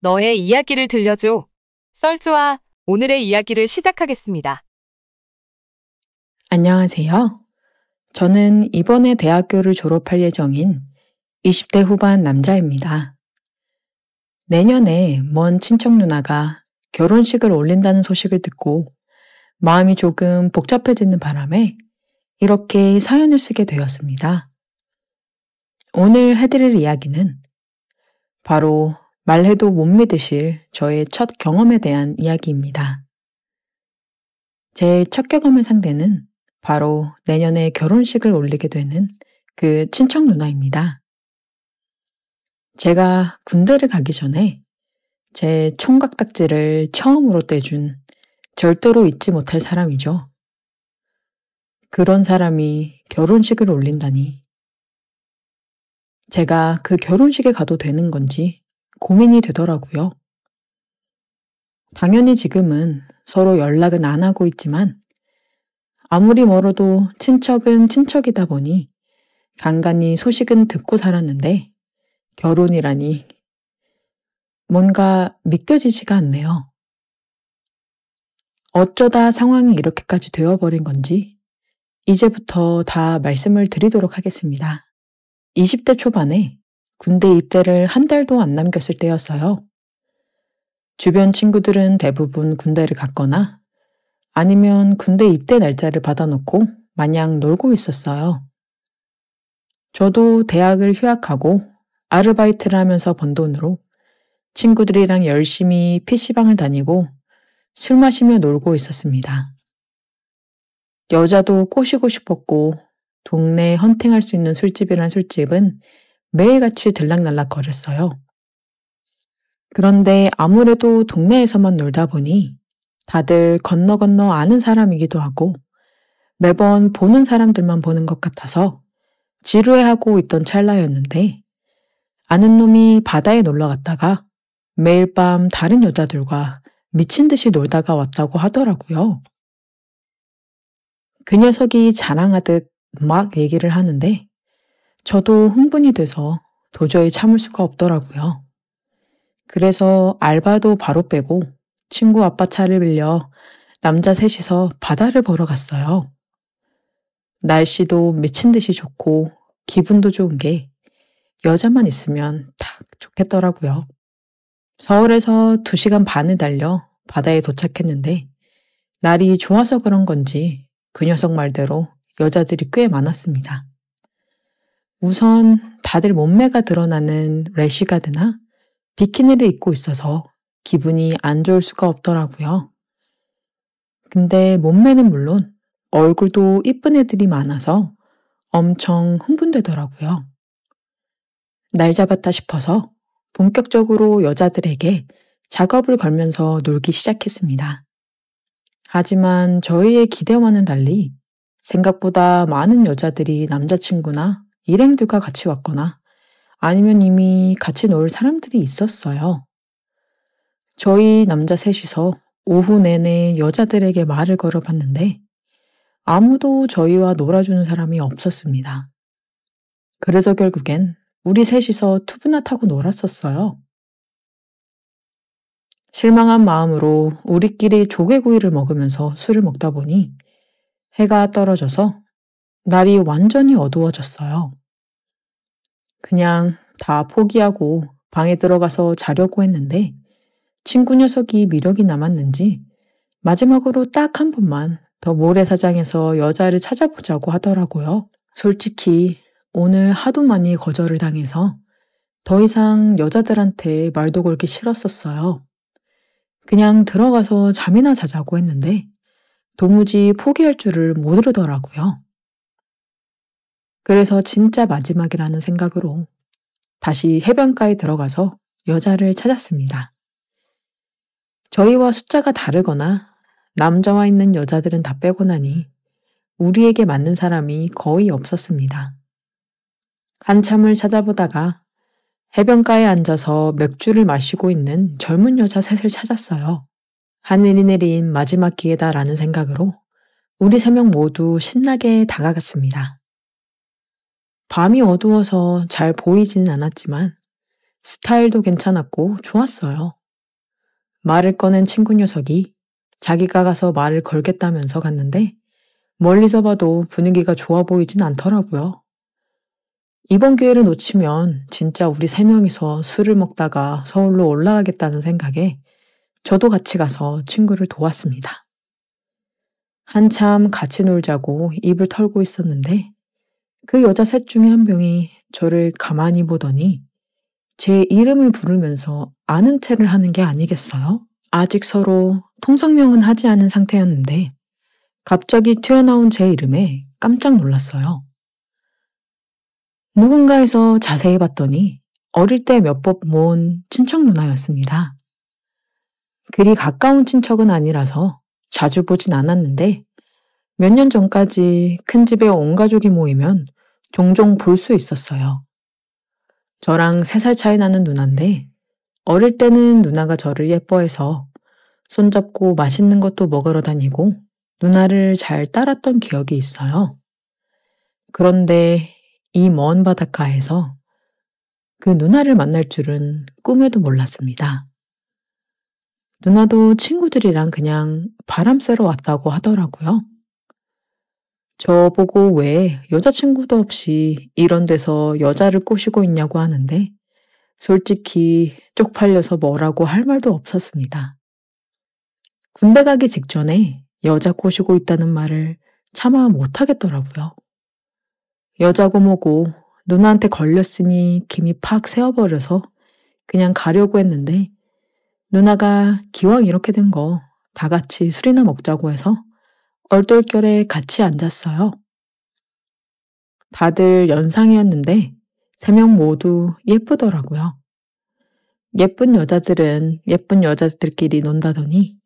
너의 이야기를 들려줘. 썰주와 오늘의 이야기를 시작하겠습니다. 안녕하세요. 저는 이번에 대학교를 졸업할 예정인 20대 후반 남자입니다. 내년에 먼 친척 누나가 결혼식을 올린다는 소식을 듣고 마음이 조금 복잡해지는 바람에 이렇게 사연을 쓰게 되었습니다. 오늘 해드릴 이야기는 바로 말해도 못 믿으실 저의 첫 경험에 대한 이야기입니다. 제 첫 경험의 상대는 바로 내년에 결혼식을 올리게 되는 그 친척 누나입니다. 제가 군대를 가기 전에 제 총각딱지를 처음으로 떼준 절대로 잊지 못할 사람이죠. 그런 사람이 결혼식을 올린다니. 제가 그 결혼식에 가도 되는 건지 고민이 되더라고요. 당연히 지금은 서로 연락은 안 하고 있지만 아무리 멀어도 친척은 친척이다 보니 간간히 소식은 듣고 살았는데 결혼이라니 뭔가 믿겨지지가 않네요. 어쩌다 상황이 이렇게까지 되어버린 건지 이제부터 다 말씀을 드리도록 하겠습니다. 20대 초반에 군대 입대를 한 달도 안 남겼을 때였어요. 주변 친구들은 대부분 군대를 갔거나 아니면 군대 입대 날짜를 받아놓고 마냥 놀고 있었어요. 저도 대학을 휴학하고 아르바이트를 하면서 번 돈으로 친구들이랑 열심히 PC방을 다니고 술 마시며 놀고 있었습니다. 여자도 꼬시고 싶었고 동네에 헌팅할 수 있는 술집이란 술집은 매일같이 들락날락 거렸어요. 그런데 아무래도 동네에서만 놀다 보니 다들 건너 아는 사람이기도 하고 매번 보는 사람들만 보는 것 같아서 지루해하고 있던 찰나였는데 아는 놈이 바다에 놀러 갔다가 매일 밤 다른 여자들과 미친 듯이 놀다가 왔다고 하더라고요. 그 녀석이 자랑하듯 막 얘기를 하는데 저도 흥분이 돼서 도저히 참을 수가 없더라고요. 그래서 알바도 바로 빼고 친구 아빠 차를 빌려 남자 셋이서 바다를 보러 갔어요. 날씨도 미친 듯이 좋고 기분도 좋은 게 여자만 있으면 딱 좋겠더라고요. 서울에서 2시간 반을 달려 바다에 도착했는데 날이 좋아서 그런 건지 그 녀석 말대로 여자들이 꽤 많았습니다. 우선 다들 몸매가 드러나는 래시가드나 비키니를 입고 있어서 기분이 안 좋을 수가 없더라고요. 근데 몸매는 물론 얼굴도 이쁜 애들이 많아서 엄청 흥분되더라고요. 날 잡았다 싶어서 본격적으로 여자들에게 작업을 걸면서 놀기 시작했습니다. 하지만 저희의 기대와는 달리 생각보다 많은 여자들이 남자친구나 일행들과 같이 왔거나 아니면 이미 같이 놀 사람들이 있었어요. 저희 남자 셋이서 오후 내내 여자들에게 말을 걸어봤는데 아무도 저희와 놀아주는 사람이 없었습니다. 그래서 결국엔 우리 셋이서 투브나 타고 놀았었어요. 실망한 마음으로 우리끼리 조개구이를 먹으면서 술을 먹다 보니 해가 떨어져서 날이 완전히 어두워졌어요. 그냥 다 포기하고 방에 들어가서 자려고 했는데 친구 녀석이 미력이 남았는지 마지막으로 딱 한 번만 더 모래사장에서 여자를 찾아보자고 하더라고요. 솔직히 오늘 하도 많이 거절을 당해서 더 이상 여자들한테 말도 걸기 싫었었어요. 그냥 들어가서 잠이나 자자고 했는데 도무지 포기할 줄을 모르더라고요. 그래서 진짜 마지막이라는 생각으로 다시 해변가에 들어가서 여자를 찾았습니다. 저희와 숫자가 다르거나 남자와 있는 여자들은 다 빼고 나니 우리에게 맞는 사람이 거의 없었습니다. 한참을 찾아보다가 해변가에 앉아서 맥주를 마시고 있는 젊은 여자 셋을 찾았어요. 하늘이 내린 마지막 기회다라는 생각으로 우리 3명 모두 신나게 다가갔습니다. 밤이 어두워서 잘 보이지는 않았지만 스타일도 괜찮았고 좋았어요. 말을 꺼낸 친구 녀석이 자기가 가서 말을 걸겠다면서 갔는데 멀리서 봐도 분위기가 좋아 보이진 않더라고요. 이번 기회를 놓치면 진짜 우리 세 명이서 술을 먹다가 서울로 올라가겠다는 생각에 저도 같이 가서 친구를 도왔습니다. 한참 같이 놀자고 입을 털고 있었는데 그 여자 셋 중에 한 명이 저를 가만히 보더니 제 이름을 부르면서 아는 체를 하는 게 아니겠어요? 아직 서로 통성명은 하지 않은 상태였는데 갑자기 튀어나온 제 이름에 깜짝 놀랐어요. 누군가에서 자세히 봤더니 어릴 때 몇 번 모은 친척 누나였습니다. 그리 가까운 친척은 아니라서 자주 보진 않았는데 몇 년 전까지 큰 집에 온 가족이 모이면 종종 볼 수 있었어요. 저랑 3살 차이 나는 누나인데 어릴 때는 누나가 저를 예뻐해서 손잡고 맛있는 것도 먹으러 다니고 누나를 잘 따랐던 기억이 있어요. 그런데 이 먼 바닷가에서 그 누나를 만날 줄은 꿈에도 몰랐습니다. 누나도 친구들이랑 그냥 바람 쐬러 왔다고 하더라고요. 저보고 왜 여자친구도 없이 이런 데서 여자를 꼬시고 있냐고 하는데 솔직히 쪽팔려서 뭐라고 할 말도 없었습니다. 군대 가기 직전에 여자 꼬시고 있다는 말을 차마 못하겠더라고요. 여자고 뭐고 누나한테 걸렸으니 김이 팍 새어버려서 그냥 가려고 했는데 누나가 기왕 이렇게 된 거 다 같이 술이나 먹자고 해서 얼떨결에 같이 앉았어요. 다들 연상이었는데 3명 모두 예쁘더라고요. 예쁜 여자들은 예쁜 여자들끼리 논다더니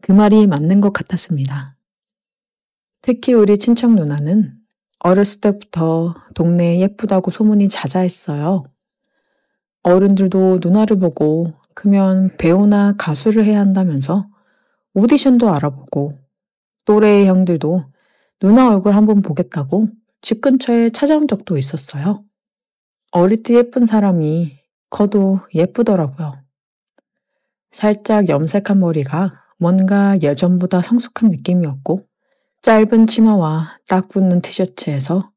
그 말이 맞는 것 같았습니다. 특히 우리 친척 누나는 어렸을 때부터 동네에 예쁘다고 소문이 자자했어요. 어른들도 누나를 보고 크면 배우나 가수를 해야 한다면서 오디션도 알아보고 또래의 형들도 누나 얼굴 한번 보겠다고 집 근처에 찾아온 적도 있었어요. 어릴 때 예쁜 사람이 커도 예쁘더라고요. 살짝 염색한 머리가 뭔가 예전보다 성숙한 느낌이었고 짧은 치마와 딱 붙는 티셔츠에서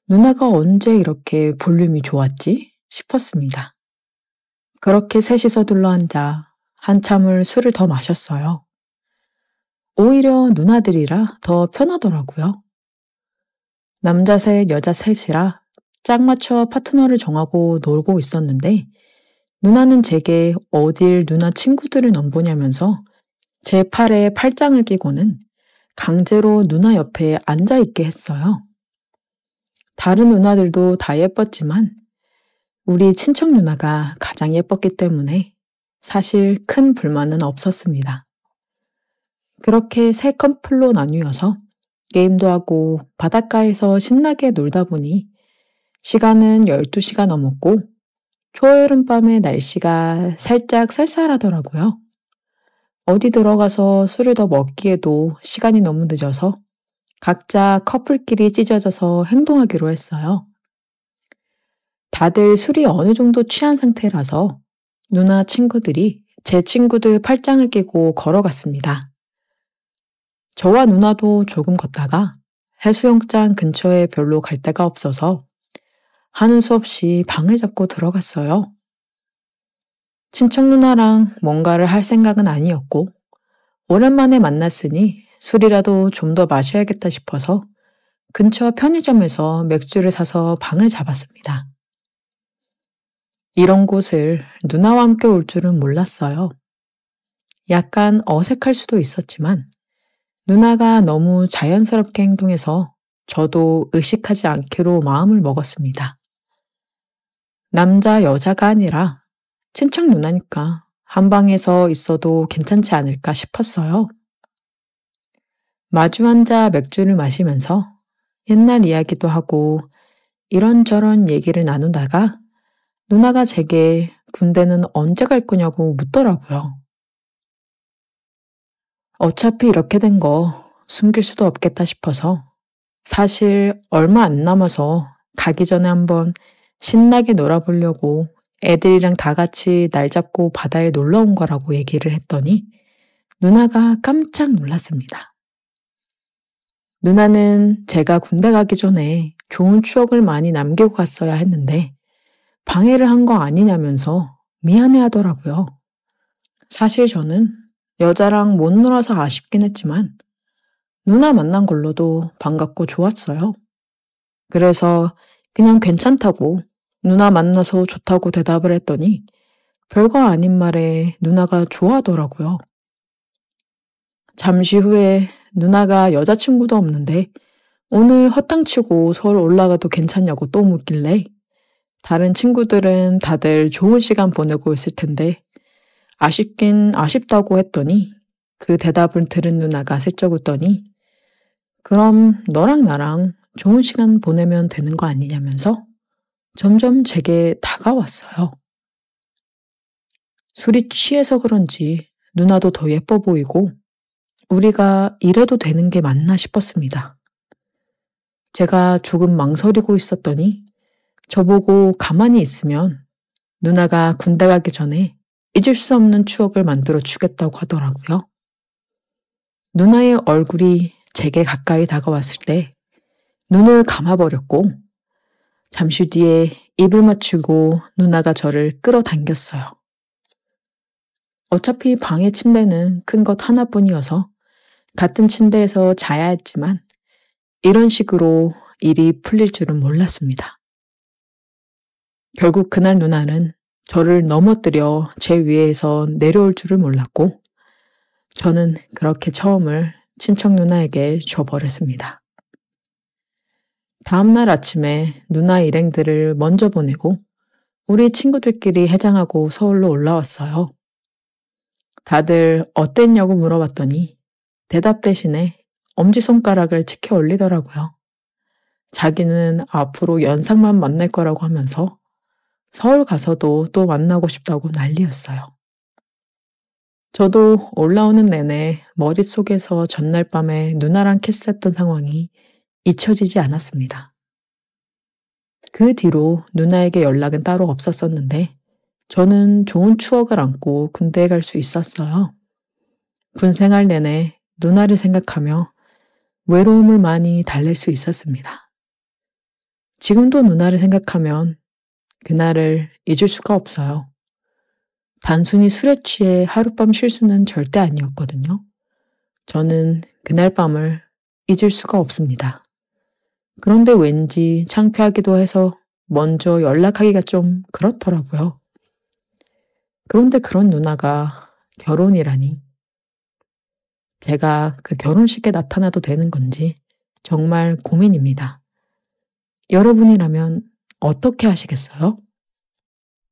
누나가 언제 이렇게 볼륨이 좋았지 싶었습니다. 그렇게 셋이서 둘러앉아 한참을 술을 더 마셨어요. 오히려 누나들이라 더 편하더라고요. 남자 셋, 여자 셋이라 짝 맞춰 파트너를 정하고 놀고 있었는데 누나는 제게 어딜 누나 친구들을 넘보냐면서 제 팔에 팔짱을 끼고는 강제로 누나 옆에 앉아있게 했어요. 다른 누나들도 다 예뻤지만 우리 친척 누나가 가장 예뻤기 때문에 사실 큰 불만은 없었습니다. 그렇게 3커플로 나뉘어서 게임도 하고 바닷가에서 신나게 놀다 보니 시간은 12시가 넘었고 초여름밤의 날씨가 살짝 쌀쌀하더라고요. 어디 들어가서 술을 더 먹기에도 시간이 너무 늦어서 각자 커플끼리 찢어져서 행동하기로 했어요. 다들 술이 어느 정도 취한 상태라서 누나 친구들이 제 친구들 팔짱을 끼고 걸어갔습니다. 저와 누나도 조금 걷다가 해수욕장 근처에 별로 갈 데가 없어서 하는 수 없이 방을 잡고 들어갔어요. 친척 누나랑 뭔가를 할 생각은 아니었고 오랜만에 만났으니 술이라도 좀 더 마셔야겠다 싶어서 근처 편의점에서 맥주를 사서 방을 잡았습니다. 이런 곳을 누나와 함께 올 줄은 몰랐어요. 약간 어색할 수도 있었지만 누나가 너무 자연스럽게 행동해서 저도 의식하지 않기로 마음을 먹었습니다. 남자, 여자가 아니라 친척 누나니까 한 방에서 있어도 괜찮지 않을까 싶었어요. 마주 앉아 맥주를 마시면서 옛날 이야기도 하고 이런저런 얘기를 나누다가 누나가 제게 군대는 언제 갈 거냐고 묻더라고요. 어차피 이렇게 된 거 숨길 수도 없겠다 싶어서 사실 얼마 안 남아서 가기 전에 한번 신나게 놀아보려고 애들이랑 다 같이 날 잡고 바다에 놀러 온 거라고 얘기를 했더니 누나가 깜짝 놀랐습니다. 누나는 제가 군대 가기 전에 좋은 추억을 많이 남기고 갔어야 했는데 방해를 한 거 아니냐면서 미안해 하더라고요. 사실 저는 여자랑 못 놀아서 아쉽긴 했지만 누나 만난 걸로도 반갑고 좋았어요. 그래서 그냥 괜찮다고 누나 만나서 좋다고 대답을 했더니 별거 아닌 말에 누나가 좋아하더라고요. 잠시 후에 누나가 여자친구도 없는데 오늘 헛땅치고 서울 올라가도 괜찮냐고 또 묻길래 다른 친구들은 다들 좋은 시간 보내고 있을 텐데 아쉽긴 아쉽다고 했더니 그 대답을 들은 누나가 슬쩍 웃더니 그럼 너랑 나랑 좋은 시간 보내면 되는 거 아니냐면서 점점 제게 다가왔어요. 술이 취해서 그런지 누나도 더 예뻐 보이고 우리가 이래도 되는 게 맞나 싶었습니다. 제가 조금 망설이고 있었더니 저보고 가만히 있으면 누나가 군대 가기 전에 잊을 수 없는 추억을 만들어 주겠다고 하더라고요. 누나의 얼굴이 제게 가까이 다가왔을 때 눈을 감아버렸고 잠시 뒤에 입을 맞추고 누나가 저를 끌어당겼어요. 어차피 방의 침대는 큰 것 하나뿐이어서 같은 침대에서 자야 했지만 이런 식으로 일이 풀릴 줄은 몰랐습니다. 결국 그날 누나는 저를 넘어뜨려 제 위에서 내려올 줄을 몰랐고 저는 그렇게 처음을 친척 누나에게 줘버렸습니다. 다음날 아침에 누나 일행들을 먼저 보내고 우리 친구들끼리 해장하고 서울로 올라왔어요. 다들 어땠냐고 물어봤더니 대답 대신에 엄지손가락을 치켜 올리더라고요. 자기는 앞으로 연상만 만날 거라고 하면서 서울 가서도 또 만나고 싶다고 난리였어요. 저도 올라오는 내내 머릿속에서 전날 밤에 누나랑 키스했던 상황이 잊혀지지 않았습니다. 그 뒤로 누나에게 연락은 따로 없었었는데 저는 좋은 추억을 안고 군대에 갈 수 있었어요. 군 생활 내내 누나를 생각하며 외로움을 많이 달랠 수 있었습니다. 지금도 누나를 생각하면 그날을 잊을 수가 없어요. 단순히 술에 취해 하룻밤 쉴 수는 절대 아니었거든요. 저는 그날 밤을 잊을 수가 없습니다. 그런데 왠지 창피하기도 해서 먼저 연락하기가 좀 그렇더라고요. 그런데 그런 누나가 결혼이라니. 제가 그 결혼식에 나타나도 되는 건지 정말 고민입니다. 여러분이라면 어떻게 하시겠어요?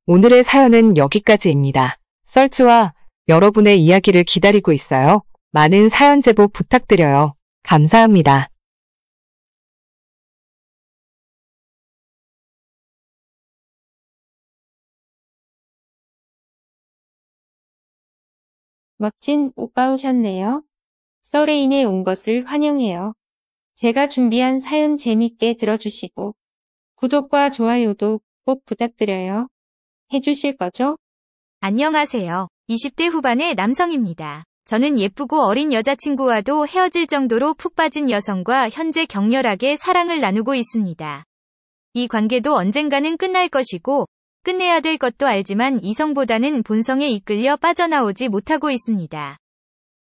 오늘의 사연은 여기까지입니다. 썰주와 여러분의 이야기를 기다리고 있어요. 많은 사연 제보 부탁드려요. 감사합니다. 멋진 오빠 오셨네요. 썰레인에 온 것을 환영해요. 제가 준비한 사연 재밌게 들어주시고 구독과 좋아요도 꼭 부탁드려요. 해주실 거죠? 안녕하세요. 20대 후반의 남성입니다. 저는 예쁘고 어린 여자친구와도 헤어질 정도로 푹 빠진 여성과 현재 격렬하게 사랑을 나누고 있습니다. 이 관계도 언젠가는 끝날 것이고 끝내야 될 것도 알지만 이성보다는 본성에 이끌려 빠져나오지 못하고 있습니다.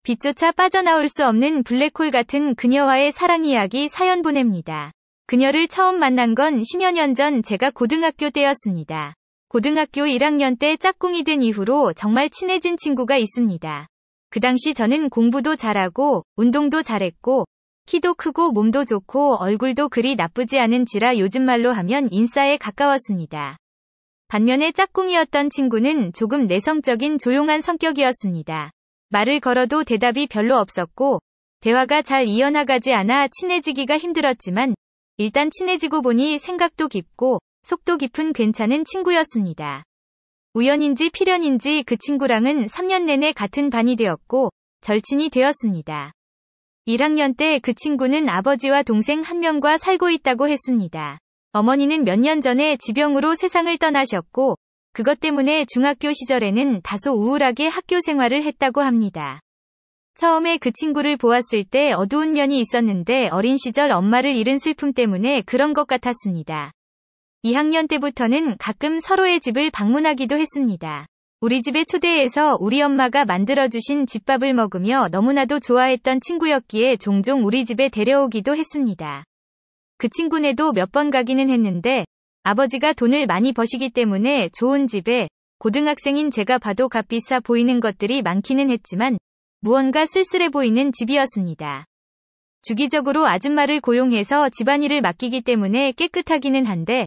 빛조차 빠져나올 수 없는 블랙홀 같은 그녀와의 사랑 이야기 사연 보냅니다. 그녀를 처음 만난 건 10여 년 전 제가 고등학교 때였습니다. 고등학교 1학년 때 짝꿍이 된 이후로 정말 친해진 친구가 있습니다. 그 당시 저는 공부도 잘하고 운동도 잘했고 키도 크고 몸도 좋고 얼굴도 그리 나쁘지 않은지라 요즘 말로 하면 인싸에 가까웠습니다. 반면에 짝꿍이었던 친구는 조금 내성적인 조용한 성격이었습니다. 말을 걸어도 대답이 별로 없었고 대화가 잘 이어나가지 않아 친해지기가 힘들었지만 일단 친해지고 보니 생각도 깊고 속도 깊은 괜찮은 친구였습니다. 우연인지 필연인지 그 친구랑은 3년 내내 같은 반이 되었고 절친이 되었습니다. 1학년 때 그 친구는 아버지와 동생 한 명과 살고 있다고 했습니다. 어머니는 몇 년 전에 지병으로 세상을 떠나셨고 그것 때문에 중학교 시절에는 다소 우울하게 학교 생활을 했다고 합니다. 처음에 그 친구를 보았을 때 어두운 면이 있었는데 어린 시절 엄마를 잃은 슬픔 때문에 그런 것 같았습니다. 2학년 때부터는 가끔 서로의 집을 방문하기도 했습니다. 우리 집에 초대해서 우리 엄마가 만들어주신 집밥을 먹으며 너무나도 좋아했던 친구였기에 종종 우리 집에 데려오기도 했습니다. 그 친구네도 몇 번 가기는 했는데 아버지가 돈을 많이 버시기 때문에 좋은 집에 고등학생인 제가 봐도 값비싸 보이는 것들이 많기는 했지만 무언가 쓸쓸해 보이는 집이었습니다. 주기적으로 아줌마를 고용해서 집안일을 맡기기 때문에 깨끗하기는 한데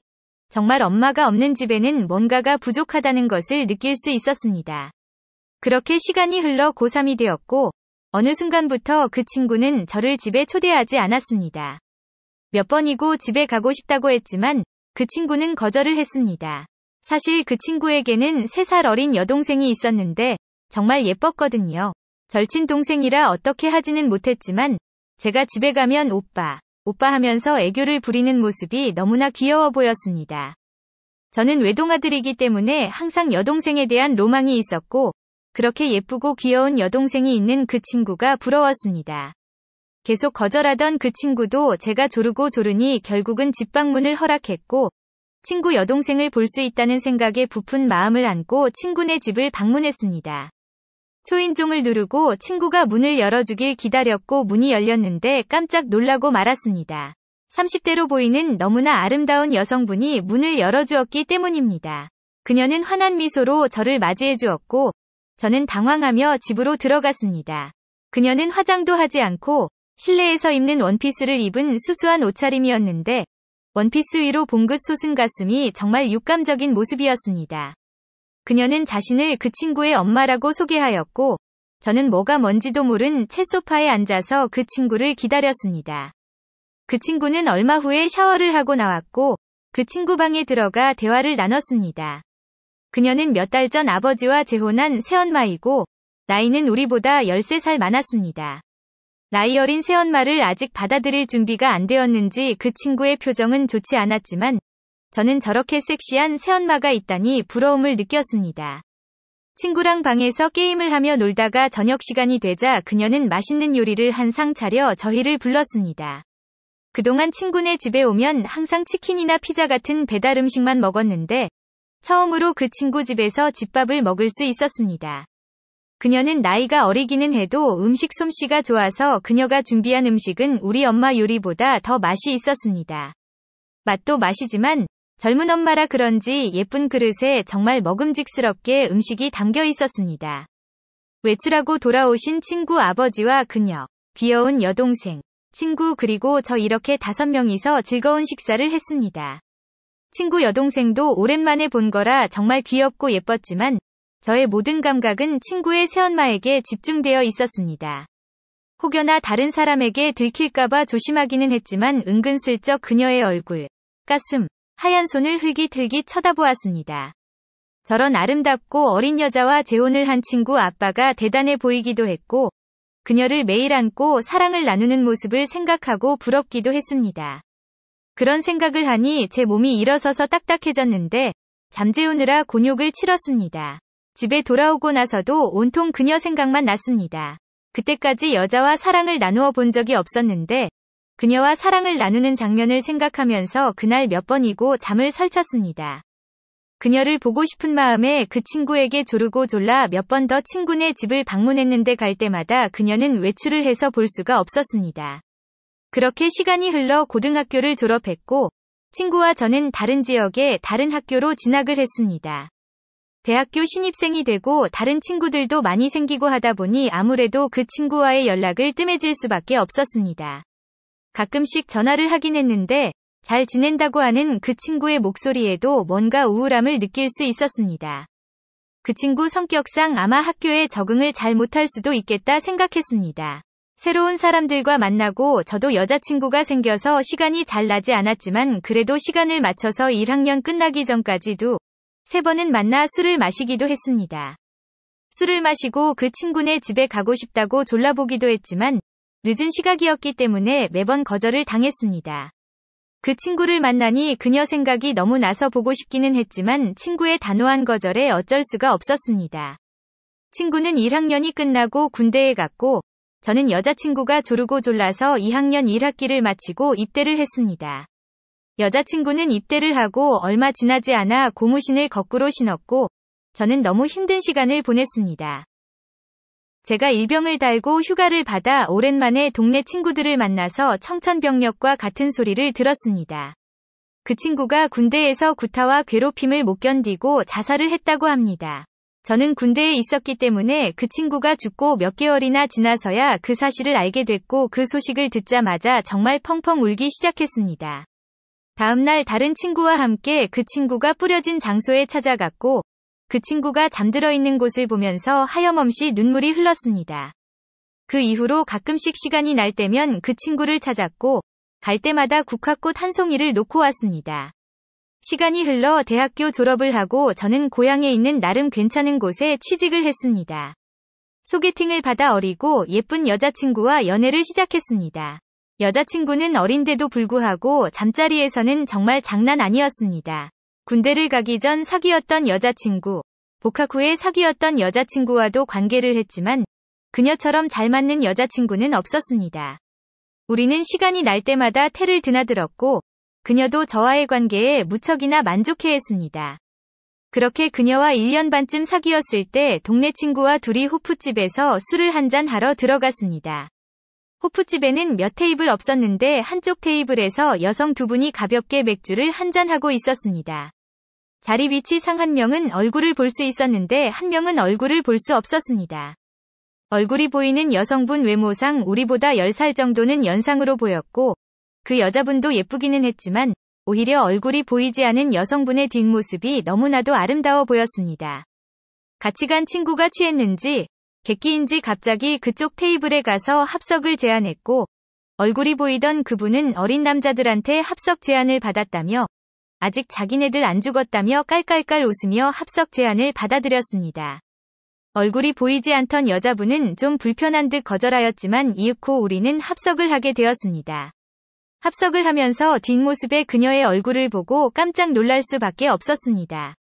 정말 엄마가 없는 집에는 뭔가가 부족하다는 것을 느낄 수 있었습니다. 그렇게 시간이 흘러 고3이 되었고 어느 순간부터 그 친구는 저를 집에 초대하지 않았습니다. 몇 번이고 집에 가고 싶다고 했지만 그 친구는 거절을 했습니다. 사실 그 친구에게는 3살 어린 여동생이 있었는데 정말 예뻤거든요. 절친 동생이라 어떻게 하지는 못했지만 제가 집에 가면 오빠 하면서 애교를 부리는 모습이 너무나 귀여워 보였습니다. 저는 외동아들이기 때문에 항상 여동생에 대한 로망이 있었고 그렇게 예쁘고 귀여운 여동생이 있는 그 친구가 부러웠습니다. 계속 거절하던 그 친구도 제가 조르고 조르니 결국은 집 방문을 허락했고 친구 여동생을 볼 수 있다는 생각에 부푼 마음을 안고 친구네 집을 방문했습니다. 초인종을 누르고 친구가 문을 열어주길 기다렸고 문이 열렸는데 깜짝 놀라고 말았습니다. 30대로 보이는 너무나 아름다운 여성분이 문을 열어주었기 때문입니다. 그녀는 환한 미소로 저를 맞이해 주었고 저는 당황하며 집으로 들어갔습니다. 그녀는 화장도 하지 않고 실내에서 입는 원피스를 입은 수수한 옷차림이었는데 원피스 위로 봉긋 솟은 가슴이 정말 육감적인 모습이었습니다. 그녀는 자신을 그 친구의 엄마라고 소개하였고 저는 뭐가 뭔지도 모른 채 소파에 앉아서 그 친구를 기다렸습니다. 그 친구는 얼마 후에 샤워를 하고 나왔고 그 친구 방에 들어가 대화를 나눴습니다. 그녀는 몇 달 전 아버지와 재혼한 새엄마이고 나이는 우리보다 13살 많았습니다. 나이 어린 새엄마를 아직 받아들일 준비가 안 되었는지 그 친구의 표정은 좋지 않았지만 저는 저렇게 섹시한 새엄마가 있다니 부러움을 느꼈습니다. 친구랑 방에서 게임을 하며 놀다가 저녁 시간이 되자 그녀는 맛있는 요리를 한 상 차려 저희를 불렀습니다. 그동안 친구네 집에 오면 항상 치킨이나 피자 같은 배달 음식만 먹었는데 처음으로 그 친구 집에서 집밥을 먹을 수 있었습니다. 그녀는 나이가 어리기는 해도 음식 솜씨가 좋아서 그녀가 준비한 음식은 우리 엄마 요리보다 더 맛이 있었습니다. 맛도 맛이지만 젊은 엄마라 그런지 예쁜 그릇에 정말 먹음직스럽게 음식이 담겨 있었습니다. 외출하고 돌아오신 친구 아버지와 그녀, 귀여운 여동생, 친구 그리고 저 이렇게 5명이서 즐거운 식사를 했습니다. 친구 여동생도 오랜만에 본 거라 정말 귀엽고 예뻤지만 저의 모든 감각은 친구의 새엄마에게 집중되어 있었습니다. 혹여나 다른 사람에게 들킬까봐 조심하기는 했지만 은근슬쩍 그녀의 얼굴, 가슴, 하얀 손을 흘깃흘깃 쳐다보았습니다. 저런 아름답고 어린 여자와 재혼을 한 친구 아빠가 대단해 보이기도 했고 그녀를 매일 안고 사랑을 나누는 모습을 생각하고 부럽기도 했습니다. 그런 생각을 하니 제 몸이 일어서서 딱딱해졌는데 잠재우느라 곤욕을 치렀습니다. 집에 돌아오고 나서도 온통 그녀 생각만 났습니다. 그때까지 여자와 사랑을 나누어 본 적이 없었는데 그녀와 사랑을 나누는 장면을 생각하면서 그날 몇 번이고 잠을 설쳤습니다. 그녀를 보고 싶은 마음에 그 친구에게 조르고 졸라 몇 번 더 친구네 집을 방문했는데 갈 때마다 그녀는 외출을 해서 볼 수가 없었습니다. 그렇게 시간이 흘러 고등학교를 졸업했고 친구와 저는 다른 지역의 다른 학교로 진학을 했습니다. 대학교 신입생이 되고 다른 친구들도 많이 생기고 하다 보니 아무래도 그 친구와의 연락을 뜸해질 수밖에 없었습니다. 가끔씩 전화를 하긴 했는데 잘 지낸다고 하는 그 친구의 목소리에도 뭔가 우울함을 느낄 수 있었습니다. 그 친구 성격상 아마 학교에 적응을 잘 못할 수도 있겠다 생각했습니다. 새로운 사람들과 만나고 저도 여자친구가 생겨서 시간이 잘 나지 않았지만 그래도 시간을 맞춰서 1학년 끝나기 전까지도 3번은 만나 술을 마시기도 했습니다. 술을 마시고 그 친구네 집에 가고 싶다고 졸라보기도 했지만 늦은 시각이었기 때문에 매번 거절을 당했습니다. 그 친구를 만나니 그녀 생각이 너무 나서 보고 싶기는 했지만 친구의 단호한 거절에 어쩔 수가 없었습니다. 친구는 1학년이 끝나고 군대에 갔고 저는 여자친구가 조르고 졸라서 2학년 1학기를 마치고 입대를 했습니다. 여자친구는 입대를 하고 얼마 지나지 않아 고무신을 거꾸로 신었고 저는 너무 힘든 시간을 보냈습니다. 제가 일병을 달고 휴가를 받아 오랜만에 동네 친구들을 만나서 청천벽력과 같은 소리를 들었습니다. 그 친구가 군대에서 구타와 괴롭힘을 못 견디고 자살을 했다고 합니다. 저는 군대에 있었기 때문에 그 친구가 죽고 몇 개월이나 지나서야 그 사실을 알게 됐고 그 소식을 듣자마자 정말 펑펑 울기 시작했습니다. 다음날 다른 친구와 함께 그 친구가 뿌려진 장소에 찾아갔고 그 친구가 잠들어 있는 곳을 보면서 하염없이 눈물이 흘렀습니다. 그 이후로 가끔씩 시간이 날 때면 그 친구를 찾았고 갈 때마다 국화꽃 한 송이를 놓고 왔습니다. 시간이 흘러 대학교 졸업을 하고 저는 고향에 있는 나름 괜찮은 곳에 취직을 했습니다. 소개팅을 받아 어리고 예쁜 여자친구와 연애를 시작했습니다. 여자친구는 어린데도 불구하고 잠자리에서는 정말 장난 아니었습니다. 군대를 가기 전 사귀었던 여자친구, 복학 후에 사귀었던 여자친구와도 관계를 했지만 그녀처럼 잘 맞는 여자친구는 없었습니다. 우리는 시간이 날 때마다 태를 드나들었고 그녀도 저와의 관계에 무척이나 만족해했습니다. 그렇게 그녀와 1년 반쯤 사귀었을 때 동네 친구와 둘이 호프집에서 술을 한잔 하러 들어갔습니다. 호프집에는 몇 테이블 없었는데 한쪽 테이블에서 여성 두 분이 가볍게 맥주를 한잔하고 있었습니다. 자리 위치상 한 명은 얼굴을 볼 수 있었는데 한 명은 얼굴을 볼 수 없었습니다. 얼굴이 보이는 여성분 외모상 우리보다 10살 정도는 연상으로 보였고 그 여자분도 예쁘기는 했지만 오히려 얼굴이 보이지 않은 여성분의 뒷모습이 너무나도 아름다워 보였습니다. 같이 간 친구가 취했는지 객기인지 갑자기 그쪽 테이블에 가서 합석을 제안했고 얼굴이 보이던 그분은 어린 남자들한테 합석 제안을 받았다며 아직 자기네들 안 죽었다며 깔깔깔 웃으며 합석 제안을 받아들였습니다. 얼굴이 보이지 않던 여자분은 좀 불편한 듯 거절하였지만 이윽고 우리는 합석을 하게 되었습니다. 합석을 하면서 뒷모습의 그녀의 얼굴을 보고 깜짝 놀랄 수밖에 없었습니다.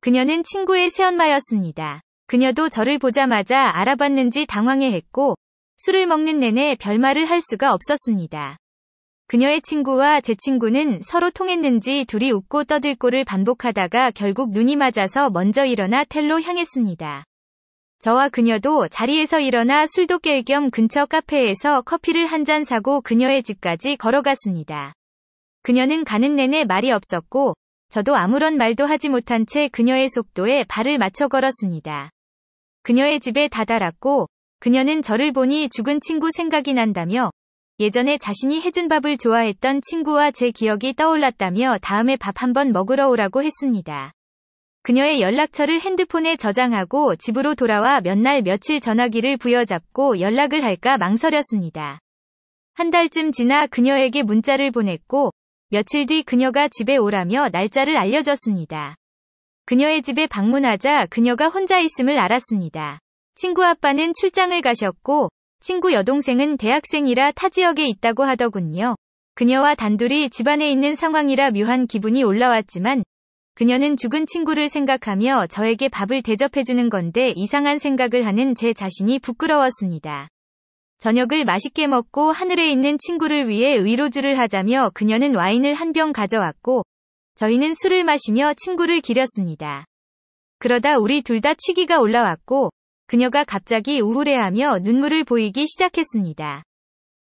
그녀는 친구의 새엄마였습니다. 그녀도 저를 보자마자 알아봤는지 당황해했고 술을 먹는 내내 별말을 할 수가 없었습니다. 그녀의 친구와 제 친구는 서로 통했는지 둘이 웃고 떠들고를 반복하다가 결국 눈이 맞아서 먼저 일어나 텔로 향했습니다. 저와 그녀도 자리에서 일어나 술도 깰 겸 근처 카페에서 커피를 한 잔 사고 그녀의 집까지 걸어갔습니다. 그녀는 가는 내내 말이 없었고 저도 아무런 말도 하지 못한 채 그녀의 속도에 발을 맞춰 걸었습니다. 그녀의 집에 다다랐고 그녀는 저를 보니 죽은 친구 생각이 난다며 예전에 자신이 해준 밥을 좋아했던 친구와 제 기억이 떠올랐다며 다음에 밥 한번 먹으러 오라고 했습니다. 그녀의 연락처를 핸드폰에 저장하고 집으로 돌아와 몇 날 며칠 전화기를 부여잡고 연락을 할까 망설였습니다. 한 달쯤 지나 그녀에게 문자를 보냈고 며칠 뒤 그녀가 집에 오라며 날짜를 알려줬습니다. 그녀의 집에 방문하자 그녀가 혼자 있음을 알았습니다. 친구 아빠는 출장을 가셨고 친구 여동생은 대학생이라 타 지역에 있다고 하더군요. 그녀와 단둘이 집안에 있는 상황이라 묘한 기분이 올라왔지만 그녀는 죽은 친구를 생각하며 저에게 밥을 대접해주는 건데 이상한 생각을 하는 제 자신이 부끄러웠습니다. 저녁을 맛있게 먹고 하늘에 있는 친구를 위해 위로주를 하자며 그녀는 와인을 한 병 가져왔고 저희는 술을 마시며 친구를 기렸습니다. 그러다 우리 둘 다 취기가 올라왔고 그녀가 갑자기 우울해하며 눈물을 보이기 시작했습니다.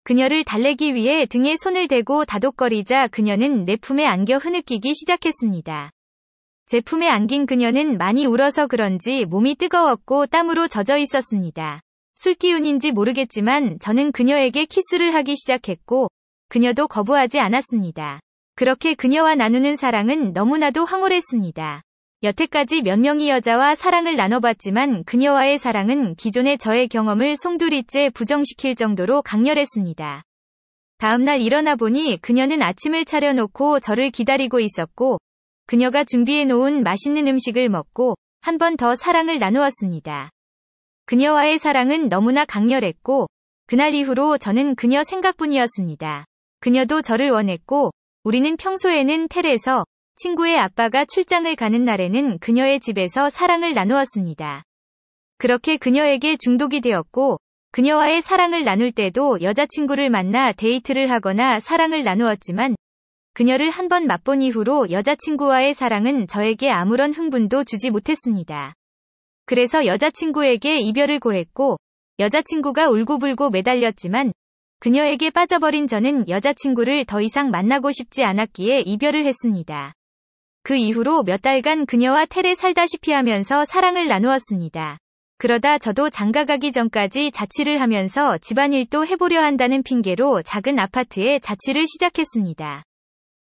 그녀를 달래기 위해 등에 손을 대고 다독거리자 그녀는 내 품에 안겨 흐느끼기 시작했습니다. 제 품에 안긴 그녀는 많이 울어서 그런지 몸이 뜨거웠고 땀으로 젖어 있었습니다. 술기운인지 모르겠지만 저는 그녀에게 키스를 하기 시작했고 그녀도 거부하지 않았습니다. 그렇게 그녀와 나누는 사랑은 너무나도 황홀했습니다. 여태까지 몇 명의 여자와 사랑을 나눠봤지만 그녀와의 사랑은 기존의 저의 경험을 송두리째 부정시킬 정도로 강렬했습니다. 다음날 일어나 보니 그녀는 아침을 차려놓고 저를 기다리고 있었고 그녀가 준비해놓은 맛있는 음식을 먹고 한 번 더 사랑을 나누었습니다. 그녀와의 사랑은 너무나 강렬했고 그날 이후로 저는 그녀 생각뿐이었습니다. 그녀도 저를 원했고 우리는 평소에는 텔에서 친구의 아빠가 출장을 가는 날에는 그녀의 집에서 사랑을 나누었습니다. 그렇게 그녀에게 중독이 되었고, 그녀와의 사랑을 나눌 때도 여자친구를 만나 데이트를 하거나 사랑을 나누었지만, 그녀를 한 번 맛본 이후로 여자친구와의 사랑은 저에게 아무런 흥분도 주지 못했습니다. 그래서 여자친구에게 이별을 고했고, 여자친구가 울고불고 매달렸지만, 그녀에게 빠져버린 저는 여자친구를 더 이상 만나고 싶지 않았기에 이별을 했습니다. 그 이후로 몇 달간 그녀와 텔에 살다시피 하면서 사랑을 나누었습니다. 그러다 저도 장가가기 전까지 자취를 하면서 집안일도 해보려 한다는 핑계로 작은 아파트에 자취를 시작했습니다.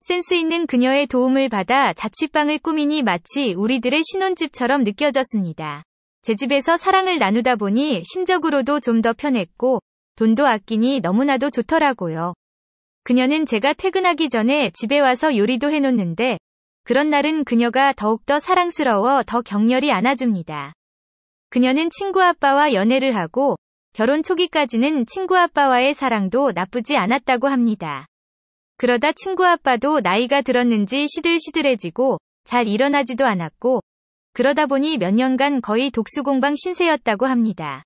센스 있는 그녀의 도움을 받아 자취방을 꾸미니 마치 우리들의 신혼집처럼 느껴졌습니다. 제 집에서 사랑을 나누다 보니 심적으로도 좀 더 편했고 돈도 아끼니 너무나도 좋더라고요. 그녀는 제가 퇴근하기 전에 집에 와서 요리도 해놓는데 그런 날은 그녀가 더욱더 사랑스러워 더 격렬히 안아줍니다. 그녀는 친구 아빠와 연애를 하고 결혼 초기까지는 친구 아빠와의 사랑도 나쁘지 않았다고 합니다. 그러다 친구 아빠도 나이가 들었는지 시들시들해지고 잘 일어나지도 않았고 그러다 보니 몇 년간 거의 독수공방 신세였다고 합니다.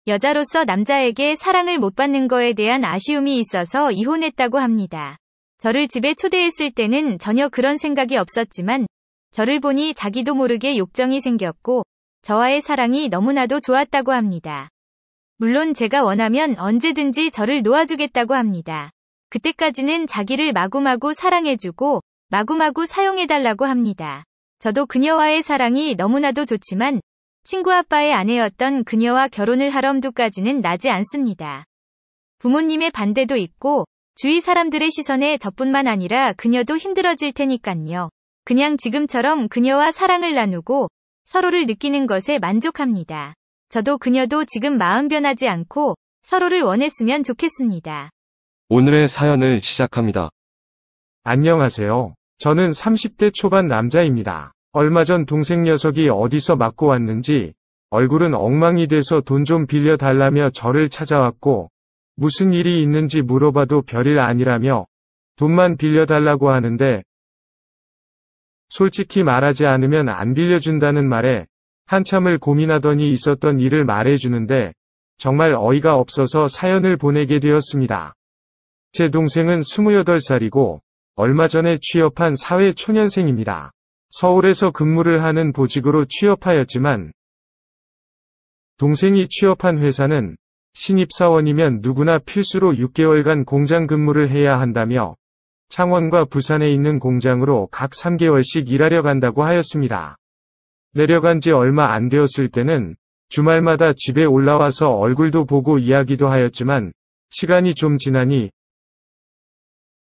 여자로서 남자에게 사랑을 못 받는 거에 대한 아쉬움이 있어서 이혼했다고 합니다. 저를 집에 초대했을 때는 전혀 그런 생각이 없었지만 저를 보니 자기도 모르게 욕정이 생겼고 저와의 사랑이 너무나도 좋았다고 합니다. 물론 제가 원하면 언제든지 저를 놓아주겠다고 합니다. 그때까지는 자기를 마구마구 사랑해주고 마구마구 사용해달라고 합니다. 저도 그녀와의 사랑이 너무나도 좋지만 친구 아빠의 아내였던 그녀와 결혼을 할 엄두까지는 나지 않습니다. 부모님의 반대도 있고 주위 사람들의 시선에 저뿐만 아니라 그녀도 힘들어질 테니깐요. 그냥 지금처럼 그녀와 사랑을 나누고 서로를 느끼는 것에 만족합니다. 저도 그녀도 지금 마음 변하지 않고 서로를 원했으면 좋겠습니다. 오늘의 사연을 시작합니다. 안녕하세요. 저는 30대 초반 남자입니다. 얼마 전 동생 녀석이 어디서 맞고 왔는지 얼굴은 엉망이 돼서 돈 좀 빌려달라며 저를 찾아왔고 무슨 일이 있는지 물어봐도 별일 아니라며 돈만 빌려달라고 하는데 솔직히 말하지 않으면 안 빌려준다는 말에 한참을 고민하더니 있었던 일을 말해주는데 정말 어이가 없어서 사연을 보내게 되었습니다. 제 동생은 28살이고 얼마 전에 취업한 사회초년생입니다. 서울에서 근무를 하는 보직으로 취업하였지만 동생이 취업한 회사는 신입사원이면 누구나 필수로 6개월간 공장 근무를 해야 한다며 창원과 부산에 있는 공장으로 각 3개월씩 일하려 간다고 하였습니다. 내려간 지 얼마 안 되었을 때는 주말마다 집에 올라와서 얼굴도 보고 이야기도 하였지만 시간이 좀 지나니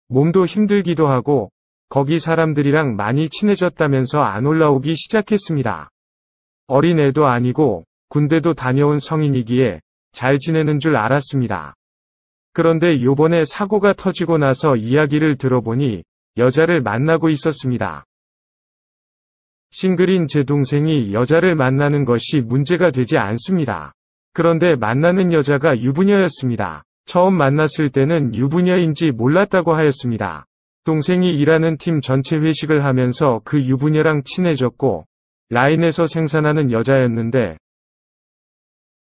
몸도 힘들기도 하고 거기 사람들이랑 많이 친해졌다면서 안 올라오기 시작했습니다. 어린 애도 아니고 군대도 다녀온 성인이기에 잘 지내는 줄 알았습니다. 그런데 요번에 사고가 터지고 나서 이야기를 들어보니 여자를 만나고 있었습니다. 싱글인 제 동생이 여자를 만나는 것이 문제가 되지 않습니다. 그런데 만나는 여자가 유부녀였습니다. 처음 만났을 때는 유부녀인지 몰랐다고 하였습니다. 동생이 일하는 팀 전체 회식을 하면서 그 유부녀랑 친해졌고 라인에서 생산하는 여자였는데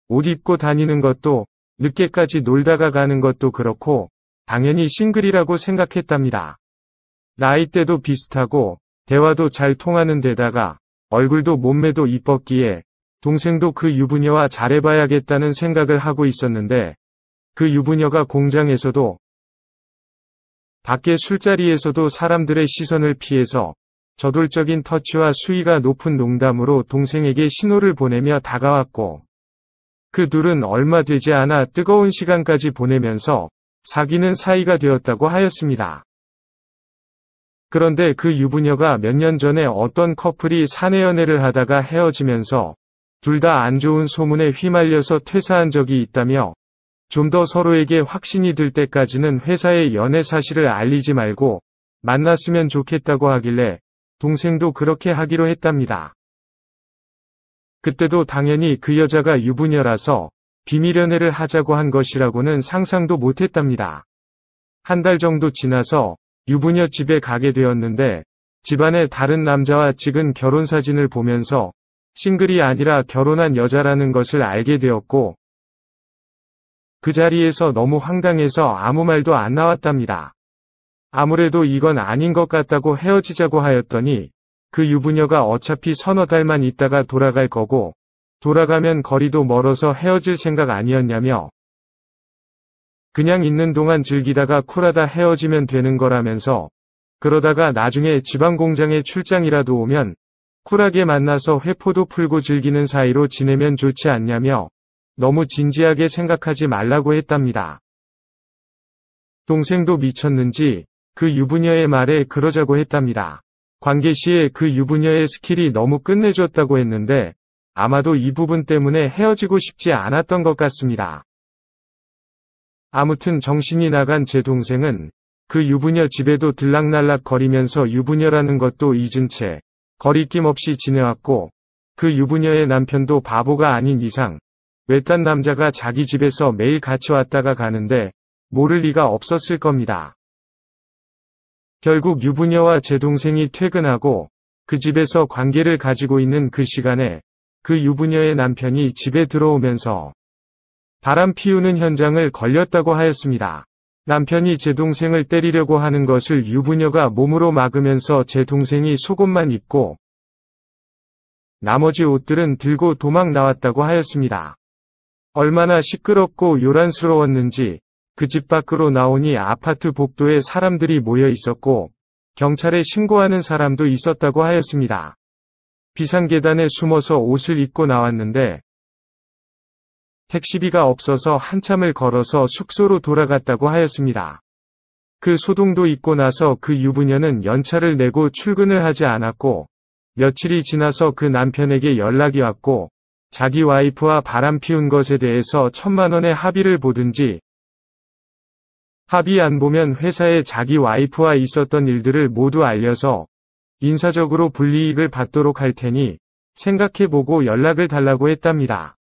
옷 입고 다니는 것도 늦게까지 놀다가 가는 것도 그렇고 당연히 싱글이라고 생각했답니다. 나이대도 비슷하고 대화도 잘 통하는 데다가 얼굴도 몸매도 이뻤기에 동생도 그 유부녀와 잘해봐야겠다는 생각을 하고 있었는데 그 유부녀가 공장에서도 밖에 술자리에서도 사람들의 시선을 피해서 저돌적인 터치와 수위가 높은 농담으로 동생에게 신호를 보내며 다가왔고 그 둘은 얼마 되지 않아 뜨거운 시간까지 보내면서 사귀는 사이가 되었다고 하였습니다. 그런데 그 유부녀가 몇 년 전에 어떤 커플이 사내 연애를 하다가 헤어지면서 둘 다 안 좋은 소문에 휘말려서 퇴사한 적이 있다며 좀 더 서로에게 확신이 들 때까지는 회사에 연애 사실을 알리지 말고 만났으면 좋겠다고 하길래 동생도 그렇게 하기로 했답니다. 그때도 당연히 그 여자가 유부녀라서 비밀 연애를 하자고 한 것이라고는 상상도 못했답니다. 한 달 정도 지나서 유부녀 집에 가게 되었는데 집안의 다른 남자와 찍은 결혼사진을 보면서 싱글이 아니라 결혼한 여자라는 것을 알게 되었고 그 자리에서 너무 황당해서 아무 말도 안 나왔답니다. 아무래도 이건 아닌 것 같다고 헤어지자고 하였더니 그 유부녀가 어차피 서너 달만 있다가 돌아갈 거고 돌아가면 거리도 멀어서 헤어질 생각 아니었냐며 그냥 있는 동안 즐기다가 쿨하다 헤어지면 되는 거라면서 그러다가 나중에 지방 공장에 출장이라도 오면 쿨하게 만나서 회포도 풀고 즐기는 사이로 지내면 좋지 않냐며 너무 진지하게 생각하지 말라고 했답니다. 동생도 미쳤는지 그 유부녀의 말에 그러자고 했답니다. 관계 시에 그 유부녀의 스킬이 너무 끝내줬다고 했는데 아마도 이 부분 때문에 헤어지고 싶지 않았던 것 같습니다. 아무튼 정신이 나간 제 동생은 그 유부녀 집에도 들락날락 거리면서 유부녀라는 것도 잊은 채 거리낌 없이 지내왔고 그 유부녀의 남편도 바보가 아닌 이상 외딴 남자가 자기 집에서 매일 같이 왔다가 가는데 모를 리가 없었을 겁니다. 결국 유부녀와 제 동생이 퇴근하고 그 집에서 관계를 가지고 있는 그 시간에 그 유부녀의 남편이 집에 들어오면서 바람 피우는 현장을 걸렸다고 하였습니다. 남편이 제 동생을 때리려고 하는 것을 유부녀가 몸으로 막으면서 제 동생이 속옷만 입고 나머지 옷들은 들고 도망 나왔다고 하였습니다. 얼마나 시끄럽고 요란스러웠는지 그 집 밖으로 나오니 아파트 복도에 사람들이 모여 있었고 경찰에 신고하는 사람도 있었다고 하였습니다. 비상계단에 숨어서 옷을 입고 나왔는데 택시비가 없어서 한참을 걸어서 숙소로 돌아갔다고 하였습니다. 그 소동도 있고 나서 그 유부녀는 연차를 내고 출근을 하지 않았고 며칠이 지나서 그 남편에게 연락이 왔고 자기 와이프와 바람 피운 것에 대해서 1,000만 원의 합의를 보든지 합의 안 보면 회사에 자기 와이프와 있었던 일들을 모두 알려서 인사적으로 불이익을 받도록 할 테니 생각해보고 연락을 달라고 했답니다.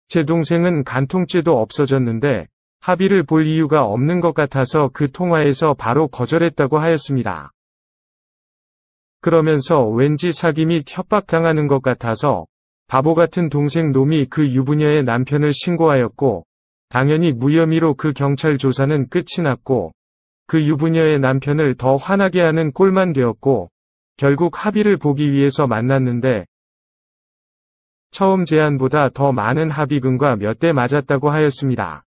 제 동생은 간통죄도 없어졌는데 합의를 볼 이유가 없는 것 같아서 그 통화에서 바로 거절했다고 하였습니다. 그러면서 왠지 사기 및 협박당하는 것 같아서 바보 같은 동생 놈이 그 유부녀의 남편을 신고하였고 당연히 무혐의로 그 경찰 조사는 끝이 났고 그 유부녀의 남편을 더 화나게 하는 꼴만 되었고 결국 합의를 보기 위해서 만났는데 처음 제안보다 더 많은 합의금과 몇 대 맞았다고 하였습니다.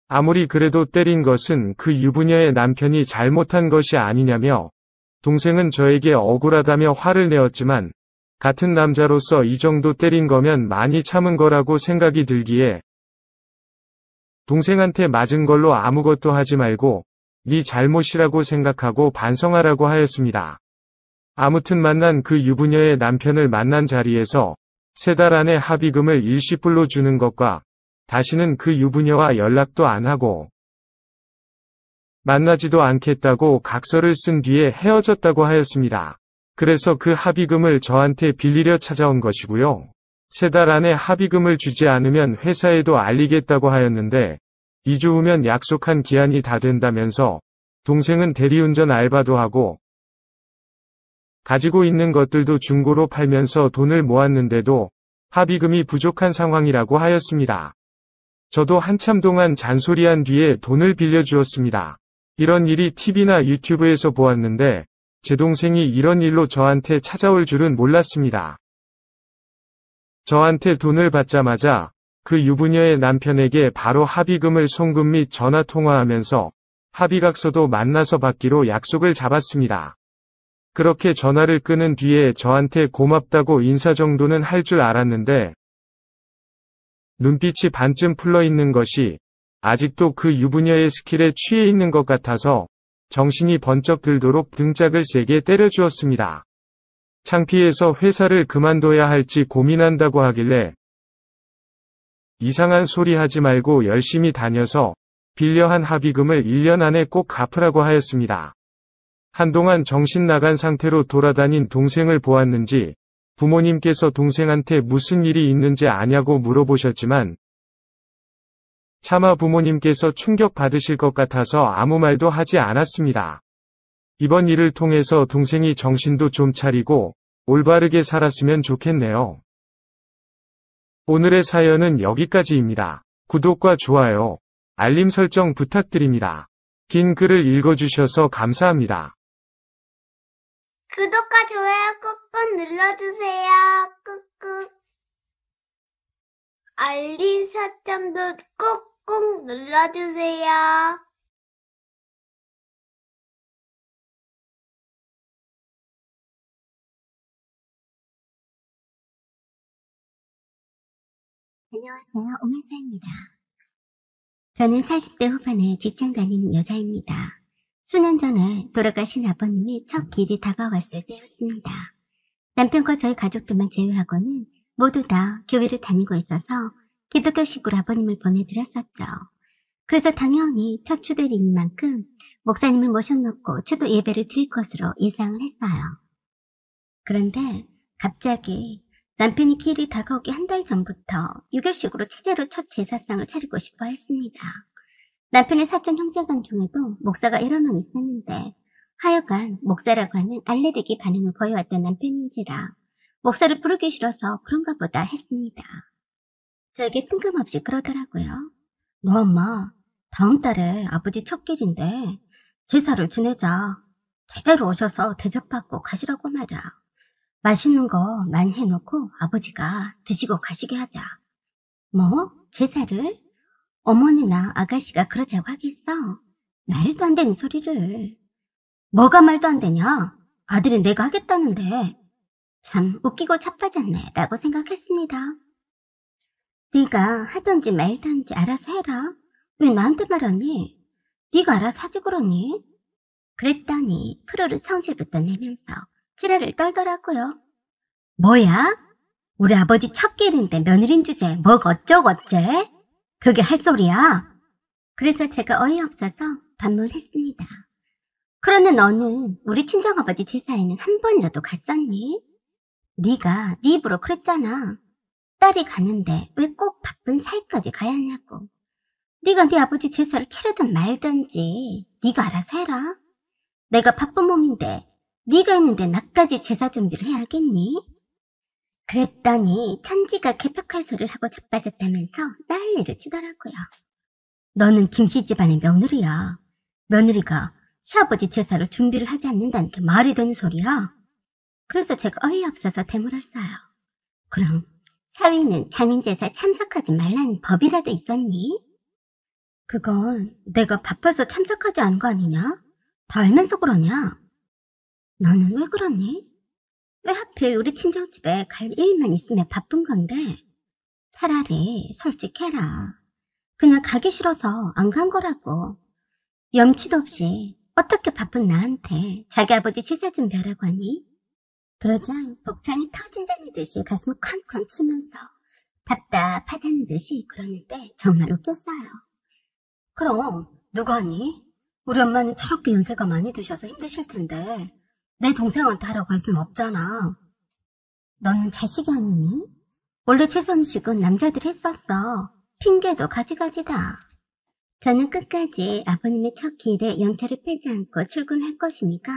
아무리 그래도 때린 것은 그 유부녀의 남편이 잘못한 것이 아니냐며 동생은 저에게 억울하다며 화를 내었지만 같은 남자로서 이 정도 때린 거면 많이 참은 거라고 생각이 들기에 동생한테 맞은 걸로 아무것도 하지 말고 네 잘못이라고 생각하고 반성하라고 하였습니다. 아무튼 만난 그 유부녀의 남편을 만난 자리에서 3달 안에 합의금을 일시불로 주는 것과 다시는 그 유부녀와 연락도 안 하고 만나지도 않겠다고 각서를 쓴 뒤에 헤어졌다고 하였습니다. 그래서 그 합의금을 저한테 빌리려 찾아온 것이고요. 3달 안에 합의금을 주지 않으면 회사에도 알리겠다고 하였는데 2주 후면 약속한 기한이 다 된다면서 동생은 대리운전 알바도 하고 가지고 있는 것들도 중고로 팔면서 돈을 모았는데도 합의금이 부족한 상황이라고 하였습니다. 저도 한참 동안 잔소리한 뒤에 돈을 빌려주었습니다. 이런 일이 TV나 유튜브에서 보았는데 제 동생이 이런 일로 저한테 찾아올 줄은 몰랐습니다. 저한테 돈을 받자마자 그 유부녀의 남편에게 바로 합의금을 송금 및 전화 통화하면서 합의각서도 만나서 받기로 약속을 잡았습니다. 그렇게 전화를 끊은 뒤에 저한테 고맙다고 인사 정도는 할 줄 알았는데 눈빛이 반쯤 풀러 있는 것이 아직도 그 유부녀의 스킬에 취해 있는 것 같아서 정신이 번쩍 들도록 등짝을 세게 때려주었습니다. 창피해서 회사를 그만둬야 할지 고민한다고 하길래 이상한 소리 하지 말고 열심히 다녀서 빌려한 합의금을 1년 안에 꼭 갚으라고 하였습니다. 한동안 정신 나간 상태로 돌아다닌 동생을 보았는지 부모님께서 동생한테 무슨 일이 있는지 아냐고 물어보셨지만 차마 부모님께서 충격 받으실 것 같아서 아무 말도 하지 않았습니다. 이번 일을 통해서 동생이 정신도 좀 차리고 올바르게 살았으면 좋겠네요. 오늘의 사연은 여기까지입니다. 구독과 좋아요, 알림 설정 부탁드립니다. 긴 글을 읽어주셔서 감사합니다. 구독과 좋아요 꾹꾹 눌러주세요. 꾹꾹. 알림 설정도 꾹꾹 눌러주세요. 안녕하세요. 오마사입니다. 저는 40대 후반에 직장 다니는 여자입니다. 수년 전에 돌아가신 아버님의 첫 길이 다가왔을 때였습니다. 남편과 저희 가족들만 제외하고는 모두 다 교회를 다니고 있어서 기독교식으로 아버님을 보내드렸었죠. 그래서 당연히 첫 추대리인 만큼 목사님을 모셔놓고 추도 예배를 드릴 것으로 예상을 했어요. 그런데 갑자기 남편이 길이 다가오기 한 달 전부터 유교식으로 제대로 첫 제사상을 차리고 싶어 했습니다. 남편의 사촌 형제간 중에도 목사가 여러 명 있었는데 하여간 목사라고 하면 알레르기 반응을 보여왔던 남편인지라 목사를 부르기 싫어서 그런가 보다 했습니다. 저에게 뜬금없이 그러더라고요. 너 엄마, 다음 달에 아버지 첫 길인데 제사를 지내자. 제대로 오셔서 대접받고 가시라고 말이야. 맛있는 거 많이 해놓고 아버지가 드시고 가시게 하자. 뭐? 제사를? 어머니나 아가씨가 그러자고 하겠어? 말도 안 되는 소리를. 뭐가 말도 안 되냐? 아들이 내가 하겠다는데. 참 웃기고 자빠졌네 라고 생각했습니다. 네가 하던지 말던지 알아서 해라. 왜 나한테 말하니? 네가 알아서 하지 그러니? 그랬더니 프로를 성질부터 내면서 지랄을 떨더라고요. 뭐야? 우리 아버지 첫 길인데 며느린 주제 뭐가 어쩌고어째? 그게 할 소리야? 그래서 제가 어이없어서 반문했습니다. 그런데 너는 우리 친정아버지 제사에는 한 번이라도 갔었니? 네가 네 입으로 그랬잖아. 딸이 가는데 왜 꼭 바쁜 사이까지 가야 하냐고. 네가 네 아버지 제사를 치르든 말든지 네가 알아서 해라. 내가 바쁜 몸인데 네가 있는데 나까지 제사 준비를 해야 하겠니? 그랬더니 천지가 개벽할 소리를 하고 자빠졌다면서 난리를 치더라고요. 너는 김씨 집안의 며느리야. 며느리가 시아버지 제사를 준비를 하지 않는다는 게 말이 되는 소리야? 그래서 제가 어이없어서 되물었어요. 그럼 사위는 장인제사에 참석하지 말라는 법이라도 있었니? 그건 내가 바빠서 참석하지 않은 거 아니냐? 다 알면서 그러냐? 너는 왜 그러니? 왜 하필 우리 친정집에 갈 일만 있으면 바쁜 건데? 차라리 솔직해라. 그냥 가기 싫어서 안 간 거라고. 염치도 없이 어떻게 바쁜 나한테 자기 아버지 제사 준비하라고 하니? 그러자 복장이 터진다는 듯이 가슴을 쾅쾅 치면서 답답하다는 듯이 그러는데 정말 웃겼어요. 그럼 누가 하니? 우리 엄마는 저렇게 연세가 많이 드셔서 힘드실 텐데 내 동생한테 하라고 할 순 없잖아. 너는 자식이 아니니? 원래 제사 음식은 남자들이 했었어. 핑계도 가지가지다. 저는 끝까지 아버님의 첫 기일에 연차를 빼지 않고 출근할 것이니까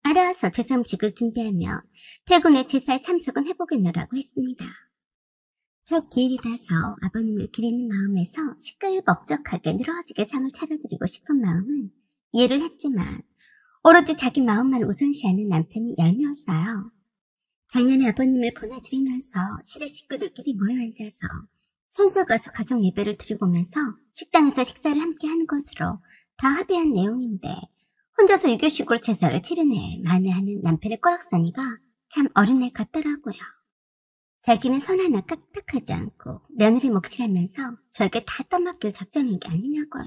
알아서 제사 음식을 준비하며 퇴근에 제사에 참석은 해보겠노라고 했습니다. 첫 기일이라서 아버님을 기리는 마음에서 시끌벅적하게 늘어지게 상을 차려드리고 싶은 마음은 이해를 했지만 오로지 자기 마음만 우선시하는 남편이 얄미웠어요. 작년에 아버님을 보내드리면서 시댁 식구들끼리 모여 앉아서 선수 가서 가정 예배를 드리고 오면서 식당에서 식사를 함께 하는 것으로 다 합의한 내용인데 혼자서 유교식으로 제사를 치르네 만회하는 남편의 꼬락서니가 참 어린애 같더라고요. 자기는 선 하나 까딱하지 않고 며느리 몫이라면서 저에게 다 떠맡길 작정인 게 아니냐고요.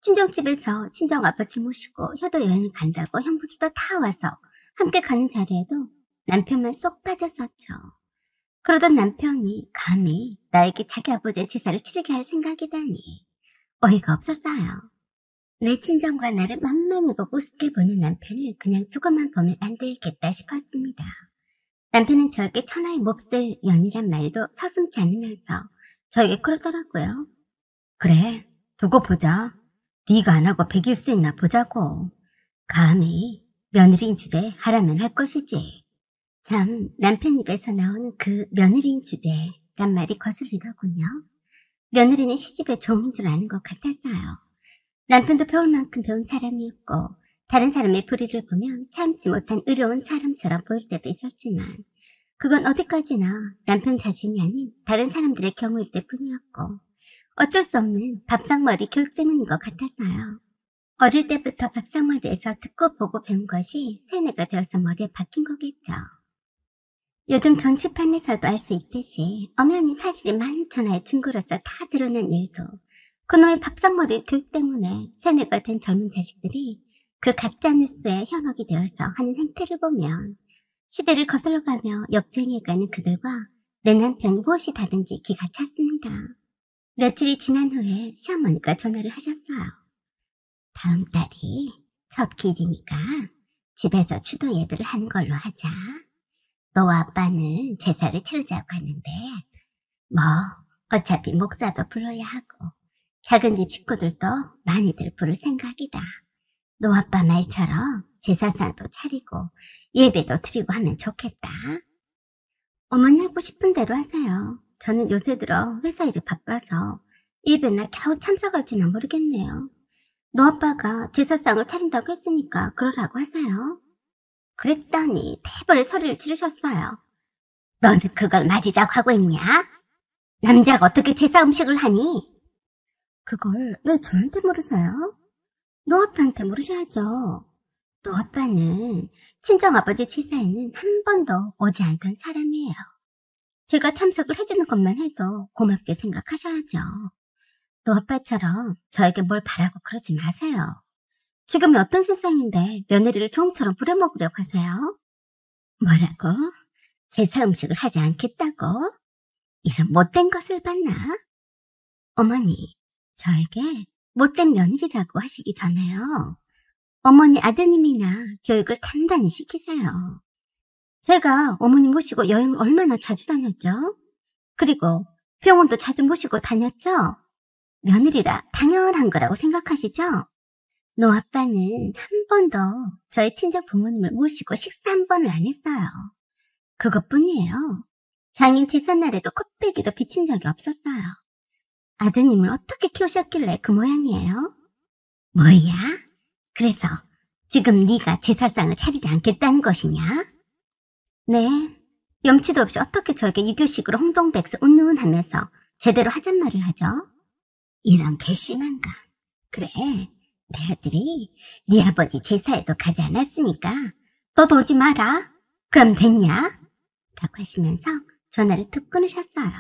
친정집에서 친정아버지 모시고 효도 여행을 간다고 형부들도 다 와서 함께 가는 자리에도 남편만 쏙 빠졌었죠. 그러던 남편이 감히 나에게 자기 아버지의 제사를 치르게 할 생각이다니 어이가 없었어요. 내 친정과 나를 만만히 보고 우습게 보는 남편을 그냥 두고만 보면 안 되겠다 싶었습니다. 남편은 저에게 천하의 몹쓸 년이란 말도 서슴지 않으면서 저에게 그러더라고요. 그래, 두고 보자. 네가 안 하고 배길 수 있나 보자고. 감히 며느리인 주제 하라면 할 것이지. 참, 남편 입에서 나오는 그 며느리인 주제란 말이 거슬리더군요. 며느리는 시집에 좋은 줄 아는 것 같았어요. 남편도 배울 만큼 배운 사람이었고 다른 사람의 불의를 보면 참지 못한 의로운 사람처럼 보일 때도 있었지만 그건 어디까지나 남편 자신이 아닌 다른 사람들의 경우일 때뿐이었고 어쩔 수 없는 밥상머리 교육 때문인 것 같았어요. 어릴 때부터 밥상머리에서 듣고 보고 배운 것이 세뇌가 되어서 머리에 박힌 거겠죠. 요즘 경치판에서도 알 수 있듯이 엄연히 사실이 많잖아요. 증거로서 다 드러난 일도 그놈의 밥상머리 교육 때문에 세뇌가 된 젊은 자식들이 그 가짜뉴스에 현혹이 되어서 하는 행태를 보면 시대를 거슬러가며 역주행해가는 그들과 내 남편이 무엇이 다른지 기가 찼습니다. 며칠이 지난 후에 시어머니가 전화를 하셨어요. 다음 달이 첫 길이니까 집에서 추도 예배를 하는 걸로 하자. 너와 아빠는 제사를 치르자고 하는데 뭐 어차피 목사도 불러야 하고 작은 집 식구들도 많이들 부를 생각이다. 너 아빠 말처럼 제사상도 차리고 예배도 드리고 하면 좋겠다. 어머니 하고 싶은 대로 하세요. 저는 요새 들어 회사 일이 바빠서 예배나 겨우 참석할지나 모르겠네요. 너 아빠가 제사상을 차린다고 했으니까 그러라고 하세요. 그랬더니 대벌의 소리를 지르셨어요. 너는 그걸 말이라고 하고 있냐? 남자가 어떻게 제사 음식을 하니? 그걸 왜 저한테 물으세요? 너 아빠한테 물으셔야죠. 너 아빠는 친정아버지 제사에는 한 번도 오지 않던 사람이에요. 제가 참석을 해주는 것만 해도 고맙게 생각하셔야죠. 너 아빠처럼 저에게 뭘 바라고 그러지 마세요. 지금이 어떤 세상인데 며느리를 종처럼 부려먹으려고 하세요? 뭐라고? 제사 음식을 하지 않겠다고? 이런 못된 것을 봤나? 어머니, 저에게 못된 며느리라고 하시기 전에요. 어머니 아드님이나 교육을 단단히 시키세요. 제가 어머니 모시고 여행을 얼마나 자주 다녔죠? 그리고 병원도 자주 모시고 다녔죠? 며느리라 당연한 거라고 생각하시죠? 너 아빠는 한 번도 저희 친정 부모님을 모시고 식사 한 번을 안 했어요. 그것뿐이에요. 장인 제삿날에도 콧배기도 비친 적이 없었어요. 아드님을 어떻게 키우셨길래 그 모양이에요? 뭐야? 그래서 지금 네가 제사상을 차리지 않겠다는 것이냐? 네, 염치도 없이 어떻게 저에게 유교식으로 홍동백서 운운하면서 제대로 하잔 말을 하죠? 이런 괘씸한가. 그래, 내 아들이 네 아버지 제사에도 가지 않았으니까 너도 오지 마라. 그럼 됐냐? 라고 하시면서 전화를 툭 끊으셨어요.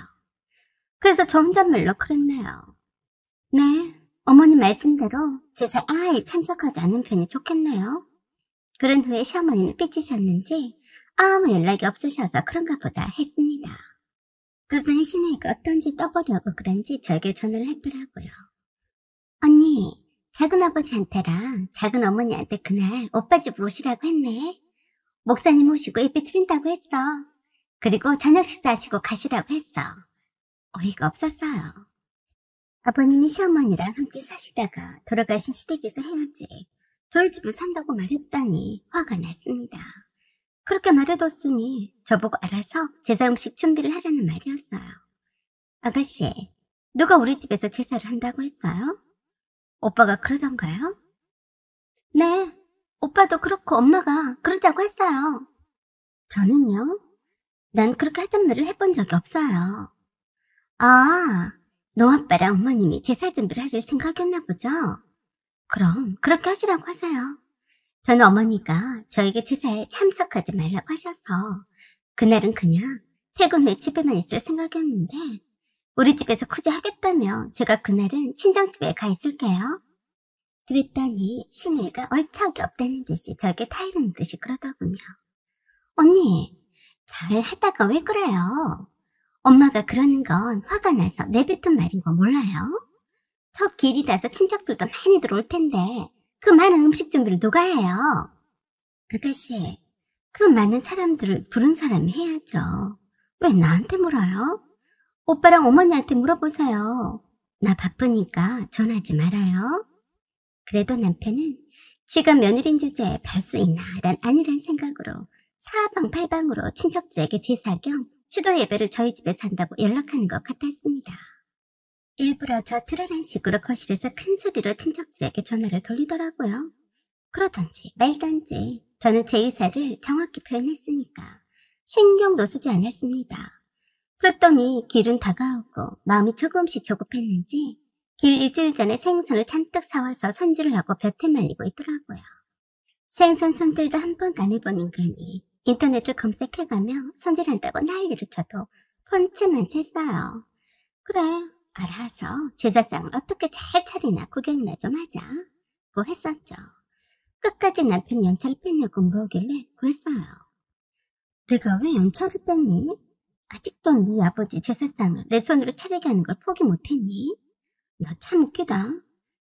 그래서 저 혼잣말로 그랬네요. 네, 어머니 말씀대로 제사에 아예 참석하지 않은 편이 좋겠네요. 그런 후에 시어머니는 삐치셨는지 아무 연락이 없으셔서 그런가 보다 했습니다. 그러더니 시누이가 어떤지 떠보려고 그런지 저에게 전화를 했더라고요. 언니, 작은아버지한테랑 작은어머니한테 그날 오빠 집으로 오시라고 했네. 목사님 오시고 예배 드린다고 했어. 그리고 저녁 식사하시고 가시라고 했어. 어이가 없었어요. 아버님이 시어머니랑 함께 사시다가 돌아가신 시댁에서 헤어지 저희 집을 산다고 말했더니 화가 났습니다. 그렇게 말해뒀으니 저보고 알아서 제사 음식 준비를 하라는 말이었어요. 아가씨, 누가 우리 집에서 제사를 한다고 했어요? 오빠가 그러던가요? 네, 오빠도 그렇고 엄마가 그러자고 했어요. 저는요? 난 그렇게 하잔 말을 해본 적이 없어요. 아, 너 아빠랑 어머님이 제사 준비를 하실 생각이었나 보죠? 그럼 그렇게 하시라고 하세요. 저는 어머니가 저에게 제사에 참석하지 말라고 하셔서 그날은 그냥 퇴근 후에 집에만 있을 생각이었는데 우리 집에서 구제하겠다며 제가 그날은 친정집에 가 있을게요. 그랬더니 시누이가 얼척이 없다는 듯이 저에게 타이르는 듯이 그러더군요. 언니, 잘 하다가 왜 그래요? 엄마가 그러는 건 화가 나서 내뱉은 말인 거 몰라요? 첫 길이라서 친척들도 많이 들어올 텐데 그 많은 음식 준비를 누가 해요? 아가씨, 그 많은 사람들을 부른 사람이 해야죠. 왜 나한테 물어요? 오빠랑 어머니한테 물어보세요. 나 바쁘니까 전화하지 말아요. 그래도 남편은 지가 며느리인 주제에 별 수 있나 란 아니란 생각으로 사방팔방으로 친척들에게 제사 겸 추도 예배를 저희 집에서 한다고 연락하는 것 같았습니다. 일부러 저 트르란 식으로 거실에서 큰 소리로 친척들에게 전화를 돌리더라고요. 그러던지 말던지 저는 제 의사를 정확히 표현했으니까 신경도 쓰지 않았습니다. 그랬더니 길은 다가오고 마음이 조금씩 조급했는지 길 일주일 전에 생선을 잔뜩 사와서 손질을 하고 볕에 말리고 있더라고요. 생선 손질도 한 번도 안 해본 인간이 인터넷을 검색해가며 손질한다고 난리를 쳐도 본체만 챘어요. 그래, 알아서 제사상을 어떻게 잘 차리나 구경이나 좀 하자고 했었죠. 끝까지 남편 연차를 뺐냐고 물어오길래 그랬어요. 내가 왜 연차를 뺐니? 아직도 네 아버지 제사상을 내 손으로 차리게 하는 걸 포기 못했니? 너 참 웃기다.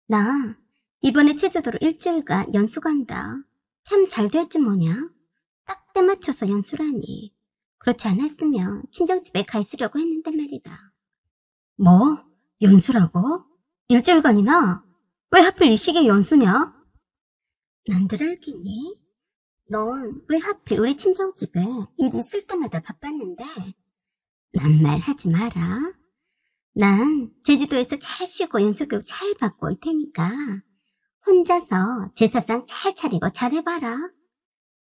나 이번에 제주도로 일주일간 연수 간다. 참 잘 됐지 뭐냐? 딱 때 맞춰서 연수라니. 그렇지 않았으면 친정집에 가 있으려고 했는데 말이다. 뭐? 연수라고? 일주일간이나? 왜 하필 이 시기에 연수냐? 난들 알겠니? 넌 왜 하필 우리 친정집에 일 있을 때마다 바빴는데? 난 말하지 마라. 난 제주도에서 잘 쉬고 연수교육 잘 받고 올 테니까 혼자서 제사상 잘 차리고 잘해봐라.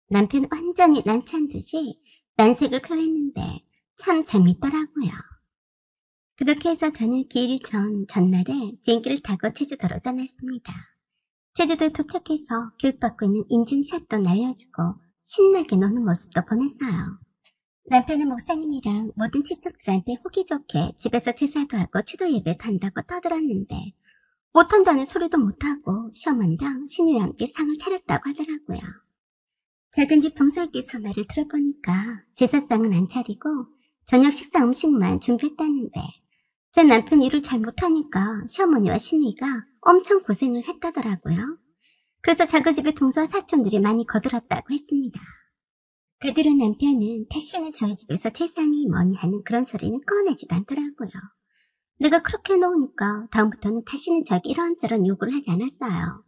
남편 완전히 난처한 듯이 난색을 표했는데 참 재밌더라고요. 그렇게 해서 저는 기일 전날에 비행기를 타고 제주도로 떠났습니다. 제주도에 도착해서 교육받고 있는 인증샷도 날려주고 신나게 노는 모습도 보냈어요. 남편은 목사님이랑 모든 친척들한테 호기 좋게 집에서 제사도 하고 추도 예배도 한다고 떠들었는데 못한다는 소리도 못하고 시어머니랑 시누이와 함께 상을 차렸다고 하더라고요. 작은 집 동서기서 말을 들어보니까 제사상은 안 차리고 저녁 식사 음식만 준비했다는데 제 남편 일을 잘 못하니까 시어머니와 시누이가 엄청 고생을 했다더라고요. 그래서 작은 집에 동서 사촌들이 많이 거들었다고 했습니다. 그 뒤로 남편은 다시는 저희 집에서 제사니 뭐니 하는 그런 소리는 꺼내지도 않더라고요. 내가 그렇게 해놓으니까 다음부터는 다시는 저에게 이런저런 요구를 하지 않았어요.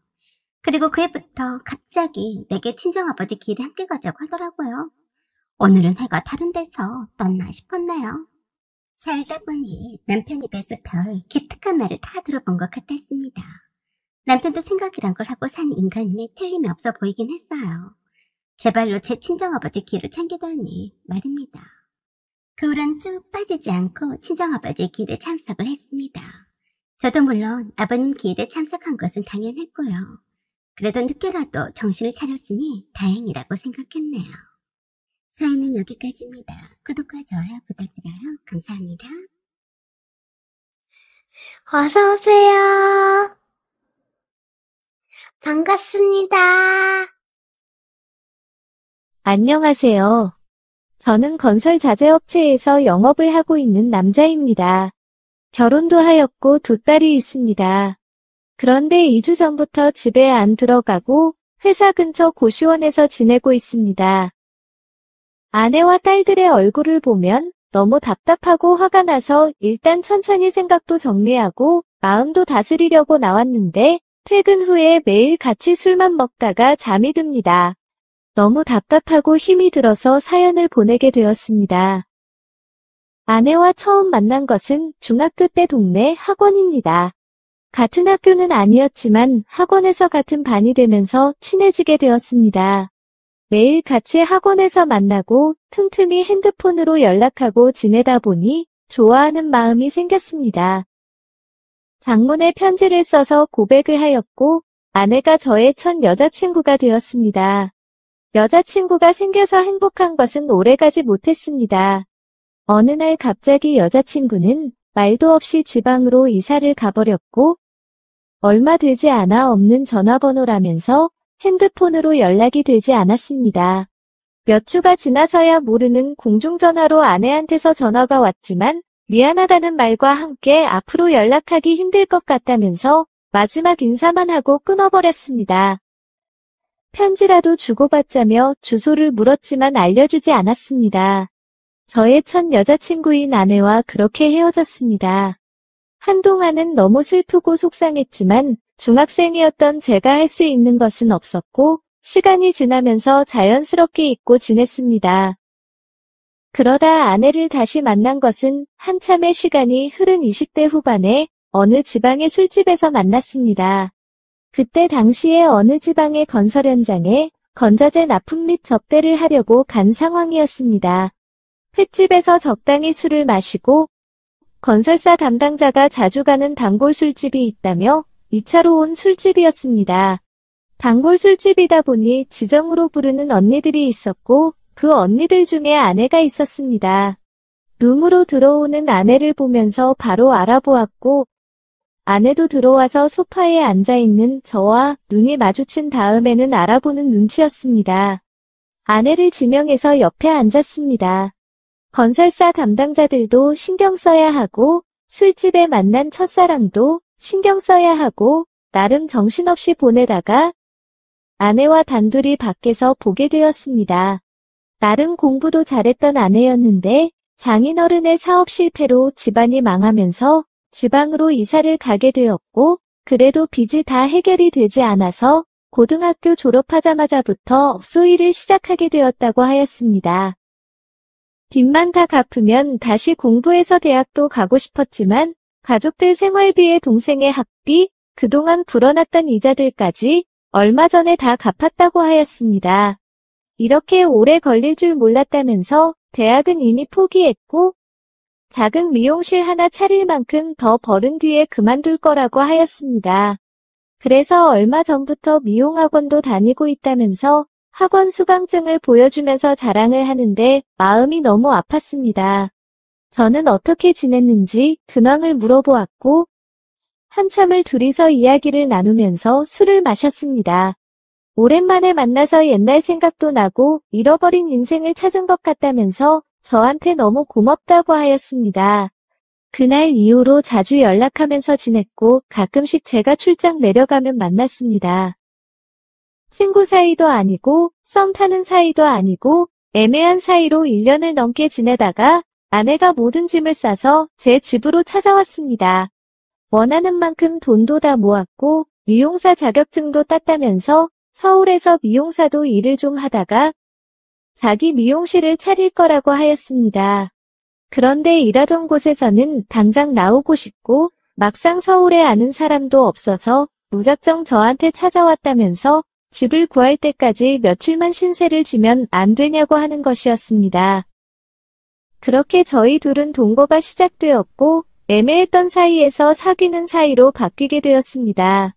그리고 그 해부터 갑자기 내게 친정아버지 길에 함께 가자고 하더라고요. 오늘은 해가 다른 데서 떴나 싶었네요. 살다 보니 남편 입에서 별 기특한 말을 다 들어본 것 같았습니다. 남편도 생각이란 걸 하고 산 인간임에 틀림이 없어 보이긴 했어요. 제 발로 제 친정아버지 길을 챙기더니 말입니다. 그 후론 쭉 빠지지 않고 친정아버지 길에 참석을 했습니다. 저도 물론 아버님 길에 참석한 것은 당연했고요. 그래도 늦게라도 정신을 차렸으니 다행이라고 생각했네요. 사연은 여기까지입니다. 구독과 좋아요 부탁드려요. 감사합니다. 어서오세요. 반갑습니다. 안녕하세요. 저는 건설 자재업체에서 영업을 하고 있는 남자입니다. 결혼도 하였고 2딸이 있습니다. 그런데 2주 전부터 집에 안 들어가고 회사 근처 고시원에서 지내고 있습니다. 아내와 딸들의 얼굴을 보면 너무 답답하고 화가 나서 일단 천천히 생각도 정리하고 마음도 다스리려고 나왔는데 퇴근 후에 매일 같이 술만 먹다가 잠이 듭니다. 너무 답답하고 힘이 들어서 사연을 보내게 되었습니다. 아내와 처음 만난 것은 중학교 때 동네 학원입니다. 같은 학교는 아니었지만 학원에서 같은 반이 되면서 친해지게 되었습니다. 매일 같이 학원에서 만나고 틈틈이 핸드폰으로 연락하고 지내다 보니 좋아하는 마음이 생겼습니다. 장문의 편지를 써서 고백을 하였고 아내가 저의 첫 여자친구가 되었습니다. 여자친구가 생겨서 행복한 것은 오래가지 못했습니다. 어느 날 갑자기 여자친구는 말도 없이 지방으로 이사를 가버렸고 얼마 되지 않아 없는 전화번호라면서 핸드폰으로 연락이 되지 않았습니다. 몇 주가 지나서야 모르는 공중전화로 아내한테서 전화가 왔지만 미안하다는 말과 함께 앞으로 연락하기 힘들 것 같다면서 마지막 인사만 하고 끊어버렸습니다. 편지라도 주고받자며 주소를 물었지만 알려주지 않았습니다. 저의 첫 여자친구인 아내와 그렇게 헤어졌습니다. 한동안은 너무 슬프고 속상했지만 중학생이었던 제가 할 수 있는 것은 없었고 시간이 지나면서 자연스럽게 잊고 지냈습니다. 그러다 아내를 다시 만난 것은 한참의 시간이 흐른 20대 후반에 어느 지방의 술집에서 만났습니다. 그때 당시에 어느 지방의 건설 현장에 건자재 납품 및 접대를 하려고 간 상황이었습니다. 횟집에서 적당히 술을 마시고 건설사 담당자가 자주 가는 단골 술집이 있다며 2차로 온 술집이었습니다. 단골 술집이다 보니 지정으로 부르는 언니들이 있었고 그 언니들 중에 아내가 있었습니다. 룸으로 들어오는 아내를 보면서 바로 알아보았고 아내도 들어와서 소파에 앉아있는 저와 눈이 마주친 다음에는 알아보는 눈치였습니다. 아내를 지명해서 옆에 앉았습니다. 건설사 담당자들도 신경 써야 하고 술집에 만난 첫사랑도 신경 써야 하고 나름 정신없이 보내다가 아내와 단둘이 밖에서 보게 되었습니다. 나름 공부도 잘했던 아내였는데 장인어른의 사업 실패로 집안이 망하면서 지방으로 이사를 가게 되었고 그래도 빚이 다 해결이 되지 않아서 고등학교 졸업하자마자부터 업소 일을 시작하게 되었다고 하였습니다. 빚만 다 갚으면 다시 공부해서 대학도 가고 싶었지만 가족들 생활비에 동생의 학비, 그동안 불어났던 이자들까지 얼마 전에 다 갚았다고 하였습니다. 이렇게 오래 걸릴 줄 몰랐다면서 대학은 이미 포기했고 작은 미용실 하나 차릴 만큼 더 벌은 뒤에 그만둘 거라고 하였습니다. 그래서 얼마 전부터 미용학원도 다니고 있다면서 학원 수강증을 보여주면서 자랑을 하는데 마음이 너무 아팠습니다. 저는 어떻게 지냈는지 근황을 물어보았고 한참을 둘이서 이야기를 나누면서 술을 마셨습니다. 오랜만에 만나서 옛날 생각도 나고 잃어버린 인생을 찾은 것 같다면서 저한테 너무 고맙다고 하였습니다. 그날 이후로 자주 연락하면서 지냈고 가끔씩 제가 출장 내려가면 만났습니다. 친구 사이도 아니고 썸 타는 사이도 아니고 애매한 사이로 1년을 넘게 지내다가 아내가 모든 짐을 싸서 제 집으로 찾아왔습니다. 원하는 만큼 돈도 다 모았고 미용사 자격증도 땄다면서 서울에서 미용사도 일을 좀 하다가 자기 미용실을 차릴 거라고 하였습니다. 그런데 일하던 곳에서는 당장 나오고 싶고 막상 서울에 아는 사람도 없어서 무작정 저한테 찾아왔다면서 집을 구할 때까지 며칠만 신세를 지면 안 되냐고 하는 것이었습니다. 그렇게 저희 둘은 동거가 시작되었고 애매했던 사이에서 사귀는 사이로 바뀌게 되었습니다.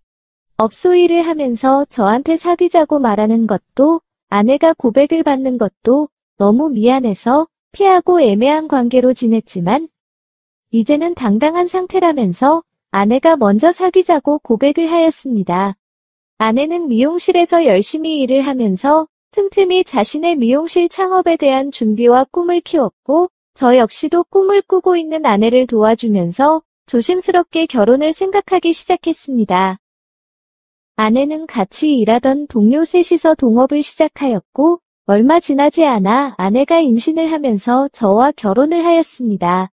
업소 일을 하면서 저한테 사귀자고 말하는 것도 아내가 고백을 받는 것도 너무 미안해서 피하고 애매한 관계로 지냈지만 이제는 당당한 상태라면서 아내가 먼저 사귀자고 고백을 하였습니다. 아내는 미용실에서 열심히 일을 하면서 틈틈이 자신의 미용실 창업에 대한 준비와 꿈을 키웠고 저 역시도 꿈을 꾸고 있는 아내를 도와주면서 조심스럽게 결혼을 생각하기 시작했습니다. 아내는 같이 일하던 동료 셋이서 동업을 시작하였고 얼마 지나지 않아 아내가 임신을 하면서 저와 결혼을 하였습니다.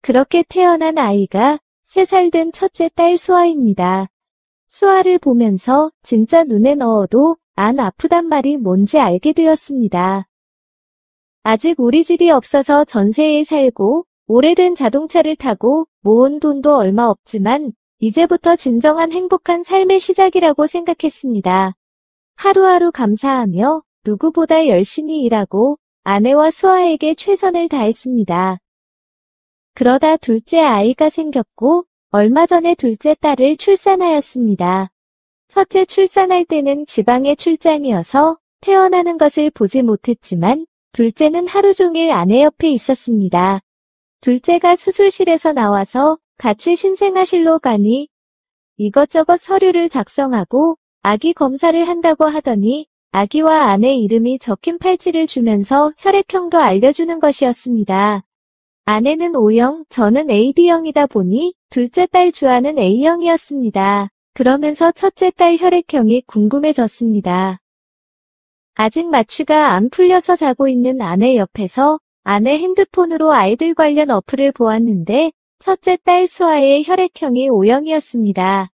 그렇게 태어난 아이가 3살 된 첫째 딸 수아입니다. 수아를 보면서 진짜 눈에 넣어도 안 아프단 말이 뭔지 알게 되었습니다. 아직 우리 집이 없어서 전세에 살고 오래된 자동차를 타고 모은 돈도 얼마 없지만 이제부터 진정한 행복한 삶의 시작이라고 생각했습니다. 하루하루 감사하며 누구보다 열심히 일하고 아내와 수아에게 최선을 다했습니다. 그러다 둘째 아이가 생겼고 얼마 전에 둘째 딸을 출산하였습니다. 첫째 출산할 때는 지방에 출장이어서 태어나는 것을 보지 못했지만 둘째는 하루 종일 아내 옆에 있었습니다. 둘째가 수술실에서 나와서 같이 신생아실로 가니 이것저것 서류를 작성하고 아기 검사를 한다고 하더니 아기와 아내 이름이 적힌 팔찌를 주면서 혈액형도 알려주는 것이었습니다. 아내는 O형, 저는 AB형이다 보니 둘째 딸 주아는 A형이었습니다. 그러면서 첫째 딸 혈액형이 궁금해졌습니다. 아직 마취가 안 풀려서 자고 있는 아내 옆에서 아내 핸드폰으로 아이들 관련 어플을 보았는데 첫째 딸 수아의 혈액형이 O형이었습니다.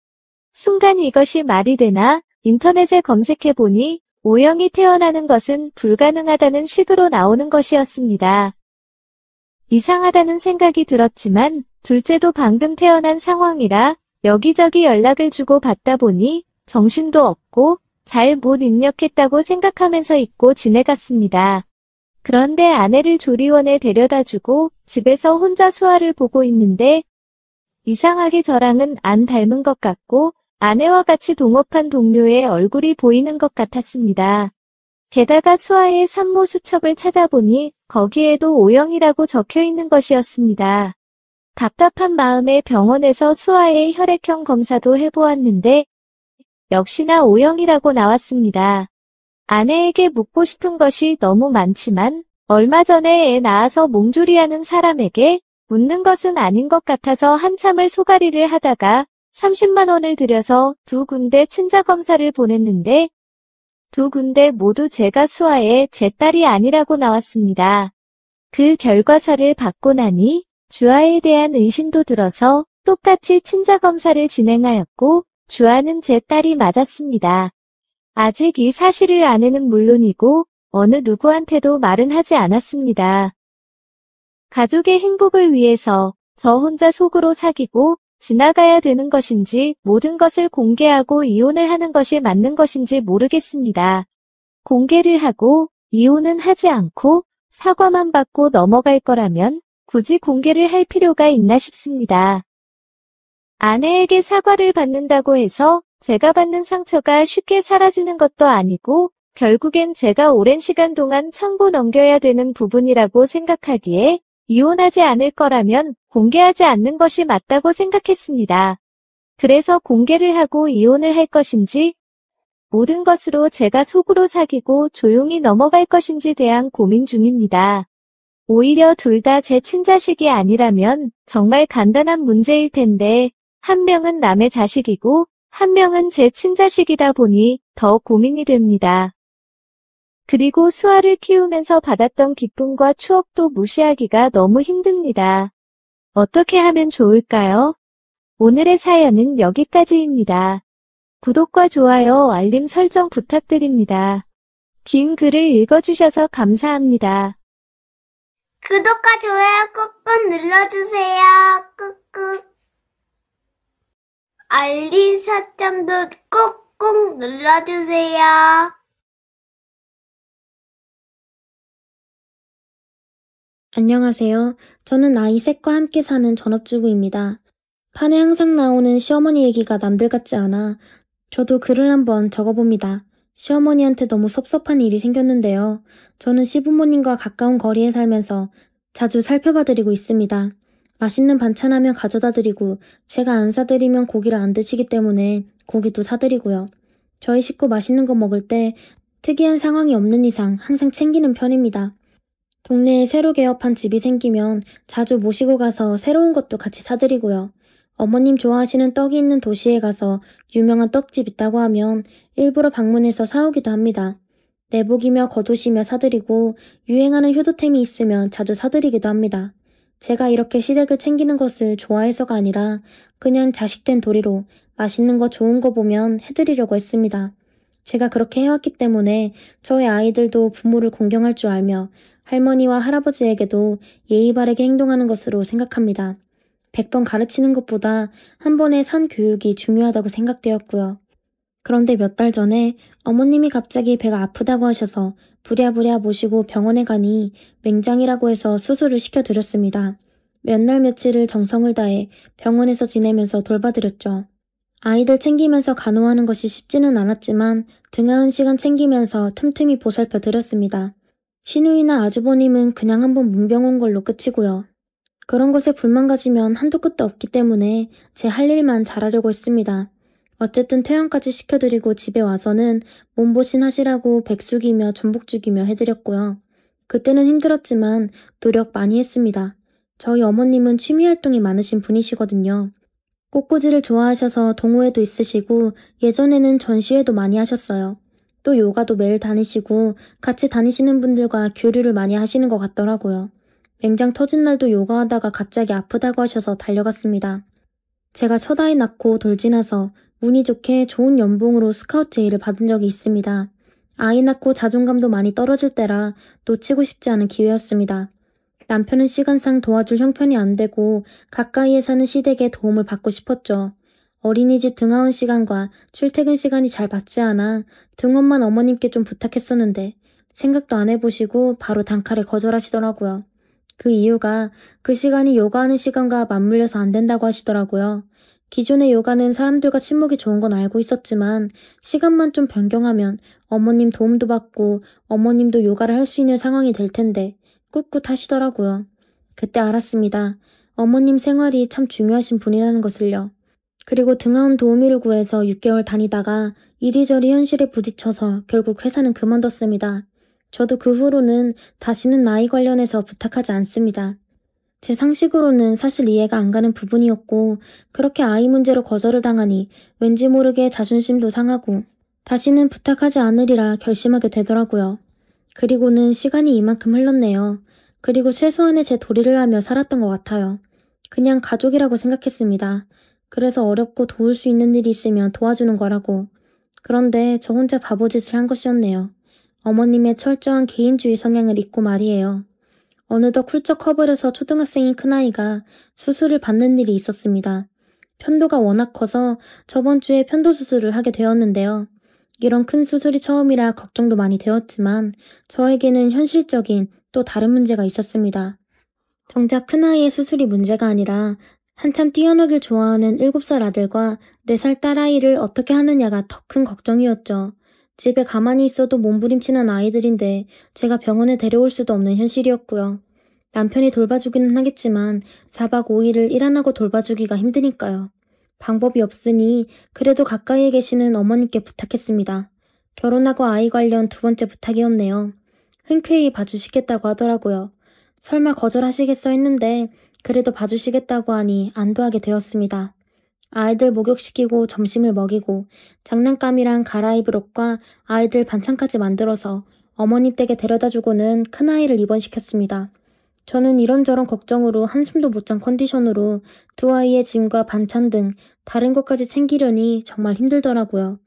순간 이것이 말이 되나 인터넷에 검색해보니 O형이 태어나는 것은 불가능하다는 식으로 나오는 것이었습니다. 이상하다는 생각이 들었지만 둘째도 방금 태어난 상황이라 여기저기 연락을 주고 받다 보니 정신도 없고 잘 못 입력했다고 생각하면서 잊고 지내갔습니다. 그런데 아내를 조리원에 데려다주고 집에서 혼자 수아를 보고 있는데 이상하게 저랑은 안 닮은 것 같고 아내와 같이 동업한 동료의 얼굴이 보이는 것 같았습니다. 게다가 수아의 산모 수첩을 찾아보니 거기에도 O형이라고 적혀 있는 것이었습니다. 답답한 마음에 병원에서 수아의 혈액형 검사도 해보았는데 역시나 O형이라고 나왔습니다. 아내에게 묻고 싶은 것이 너무 많지만 얼마 전에 애 낳아서 몸조리하는 사람에게 묻는 것은 아닌 것 같아서 한참을 소가리를 하다가 30만 원을 들여서 2군데 친자검사를 보냈는데 2군데 모두 제가 수아의 제 딸이 아니라고 나왔습니다. 그 결과서를 받고 나니 주아에 대한 의심도 들어서 똑같이 친자검사를 진행하였고 주아는 제 딸이 맞았습니다. 아직 이 사실을 아내는 물론이고 어느 누구한테도 말은 하지 않았습니다. 가족의 행복을 위해서 저 혼자 속으로 사귀고 지나가야 되는 것인지 모든 것을 공개하고 이혼을 하는 것이 맞는 것인지 모르겠습니다. 공개를 하고 이혼은 하지 않고 사과만 받고 넘어갈 거라면 굳이 공개를 할 필요가 있나 싶습니다. 아내에게 사과를 받는다고 해서 제가 받는 상처가 쉽게 사라지는 것도 아니고 결국엔 제가 오랜 시간 동안 참고 넘겨야 되는 부분이라고 생각하기에 이혼하지 않을 거라면 공개하지 않는 것이 맞다고 생각했습니다. 그래서 공개를 하고 이혼을 할 것인지 모든 것으로 제가 속으로 사귀고 조용히 넘어갈 것인지 대한 고민 중입니다. 오히려 둘 다 제 친자식이 아니라면 정말 간단한 문제일 텐데 한 명은 남의 자식이고 한 명은 제 친자식이다 보니 더 고민이 됩니다. 그리고 수아를 키우면서 받았던 기쁨과 추억도 무시하기가 너무 힘듭니다. 어떻게 하면 좋을까요? 오늘의 사연은 여기까지입니다. 구독과 좋아요, 알림 설정 부탁드립니다. 긴 글을 읽어주셔서 감사합니다. 구독과 좋아요 꾹꾹 눌러주세요. 꾹꾹. 알림 설정도 꾹꾹 눌러주세요. 안녕하세요. 저는 아이 셋과 함께 사는 전업주부입니다. 판에 항상 나오는 시어머니 얘기가 남들 같지 않아 저도 글을 한번 적어봅니다. 시어머니한테 너무 섭섭한 일이 생겼는데요. 저는 시부모님과 가까운 거리에 살면서 자주 살펴봐드리고 있습니다. 맛있는 반찬하면 가져다드리고 제가 안 사드리면 고기를 안 드시기 때문에 고기도 사드리고요. 저희 식구 맛있는 거 먹을 때 특이한 상황이 없는 이상 항상 챙기는 편입니다. 동네에 새로 개업한 집이 생기면 자주 모시고 가서 새로운 것도 같이 사드리고요. 어머님 좋아하시는 떡이 있는 도시에 가서 유명한 떡집 있다고 하면 일부러 방문해서 사오기도 합니다. 내복이며 겉옷이며 사드리고 유행하는 효도템이 있으면 자주 사드리기도 합니다. 제가 이렇게 시댁을 챙기는 것을 좋아해서가 아니라 그냥 자식된 도리로 맛있는 거 좋은 거 보면 해드리려고 했습니다. 제가 그렇게 해왔기 때문에 저의 아이들도 부모를 공경할 줄 알며 할머니와 할아버지에게도 예의 바르게 행동하는 것으로 생각합니다. 100번 가르치는 것보다 한 번의 산 교육이 중요하다고 생각되었고요. 그런데 몇 달 전에 어머님이 갑자기 배가 아프다고 하셔서 부랴부랴 모시고 병원에 가니 맹장이라고 해서 수술을 시켜드렸습니다. 몇 날 며칠을 정성을 다해 병원에서 지내면서 돌봐드렸죠. 아이들 챙기면서 간호하는 것이 쉽지는 않았지만 등하은 시간 챙기면서 틈틈이 보살펴드렸습니다. 시누이나 아주버님은 그냥 한번 문병 온 걸로 끝이고요. 그런 것에 불만 가지면 한도 끝도 없기 때문에 제 할 일만 잘하려고 했습니다. 어쨌든 퇴원까지 시켜드리고 집에 와서는 몸보신 하시라고 백숙이며 전복죽이며 해드렸고요. 그때는 힘들었지만 노력 많이 했습니다. 저희 어머님은 취미활동이 많으신 분이시거든요. 꽃꽂이를 좋아하셔서 동호회도 있으시고 예전에는 전시회도 많이 하셨어요. 또 요가도 매일 다니시고 같이 다니시는 분들과 교류를 많이 하시는 것 같더라고요. 맹장 터진 날도 요가하다가 갑자기 아프다고 하셔서 달려갔습니다. 제가 첫 아이 낳고 돌지나서 운이 좋게 좋은 연봉으로 스카우트 제의를 받은 적이 있습니다. 아이 낳고 자존감도 많이 떨어질 때라 놓치고 싶지 않은 기회였습니다. 남편은 시간상 도와줄 형편이 안 되고 가까이에 사는 시댁에 도움을 받고 싶었죠. 어린이집 등하원 시간과 출퇴근 시간이 잘 맞지 않아 등원만 어머님께 좀 부탁했었는데 생각도 안 해보시고 바로 단칼에 거절하시더라고요. 그 이유가 그 시간이 요가하는 시간과 맞물려서 안 된다고 하시더라고요. 기존의 요가는 사람들과 친목이 좋은 건 알고 있었지만 시간만 좀 변경하면 어머님 도움도 받고 어머님도 요가를 할 수 있는 상황이 될 텐데 꿋꿋하시더라고요. 그때 알았습니다. 어머님 생활이 참 중요하신 분이라는 것을요. 그리고 등하원 도우미를 구해서 6개월 다니다가 이리저리 현실에 부딪혀서 결국 회사는 그만뒀습니다. 저도 그 후로는 다시는 나이 관련해서 부탁하지 않습니다. 제 상식으로는 사실 이해가 안 가는 부분이었고 그렇게 아이 문제로 거절을 당하니 왠지 모르게 자존심도 상하고 다시는 부탁하지 않으리라 결심하게 되더라고요. 그리고는 시간이 이만큼 흘렀네요. 그리고 최소한의 제 도리를 하며 살았던 것 같아요. 그냥 가족이라고 생각했습니다. 그래서 어렵고 도울 수 있는 일이 있으면 도와주는 거라고. 그런데 저 혼자 바보짓을 한 것이었네요. 어머님의 철저한 개인주의 성향을 잊고 말이에요. 어느덧 훌쩍 커버려서 초등학생인 큰아이가 수술을 받는 일이 있었습니다. 편도가 워낙 커서 저번 주에 편도 수술을 하게 되었는데요. 이런 큰 수술이 처음이라 걱정도 많이 되었지만 저에게는 현실적인 또 다른 문제가 있었습니다. 정작 큰아이의 수술이 문제가 아니라 한참 뛰어노길 좋아하는 7살 아들과 4살 딸아이를 어떻게 하느냐가 더 큰 걱정이었죠. 집에 가만히 있어도 몸부림치는 아이들인데 제가 병원에 데려올 수도 없는 현실이었고요. 남편이 돌봐주기는 하겠지만 4박 5일을 일 안 하고 돌봐주기가 힘드니까요. 방법이 없으니 그래도 가까이에 계시는 어머님께 부탁했습니다. 결혼하고 아이 관련 2번째 부탁이었네요. 흔쾌히 봐주시겠다고 하더라고요. 설마 거절하시겠어 했는데 그래도 봐주시겠다고 하니 안도하게 되었습니다. 아이들 목욕시키고 점심을 먹이고 장난감이랑 갈아입을 옷과 아이들 반찬까지 만들어서 어머님 댁에 데려다주고는 큰아이를 입원시켰습니다. 저는 이런저런 걱정으로 한숨도 못 잔 컨디션으로 2아이의 짐과 반찬 등 다른 것까지 챙기려니 정말 힘들더라고요.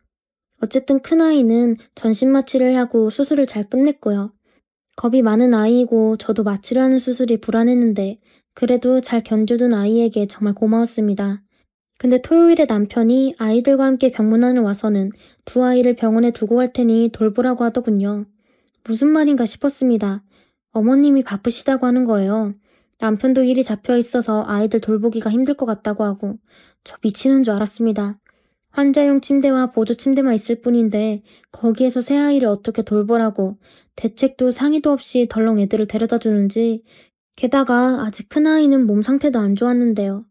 어쨌든 큰아이는 전신 마취를 하고 수술을 잘 끝냈고요. 겁이 많은 아이이고 저도 마취를 하는 수술이 불안했는데 그래도 잘 견뎌둔 아이에게 정말 고마웠습니다. 근데 토요일에 남편이 아이들과 함께 병문안을 와서는 2아이를 병원에 두고 갈 테니 돌보라고 하더군요. 무슨 말인가 싶었습니다. 어머님이 바쁘시다고 하는 거예요. 남편도 일이 잡혀 있어서 아이들 돌보기가 힘들 것 같다고 하고 저 미치는 줄 알았습니다. 환자용 침대와 보조 침대만 있을 뿐인데 거기에서 새 아이를 어떻게 돌보라고 대책도 상의도 없이 덜렁 애들을 데려다 주는지 게다가 아직 큰 아이는 몸 상태도 안 좋았는데요.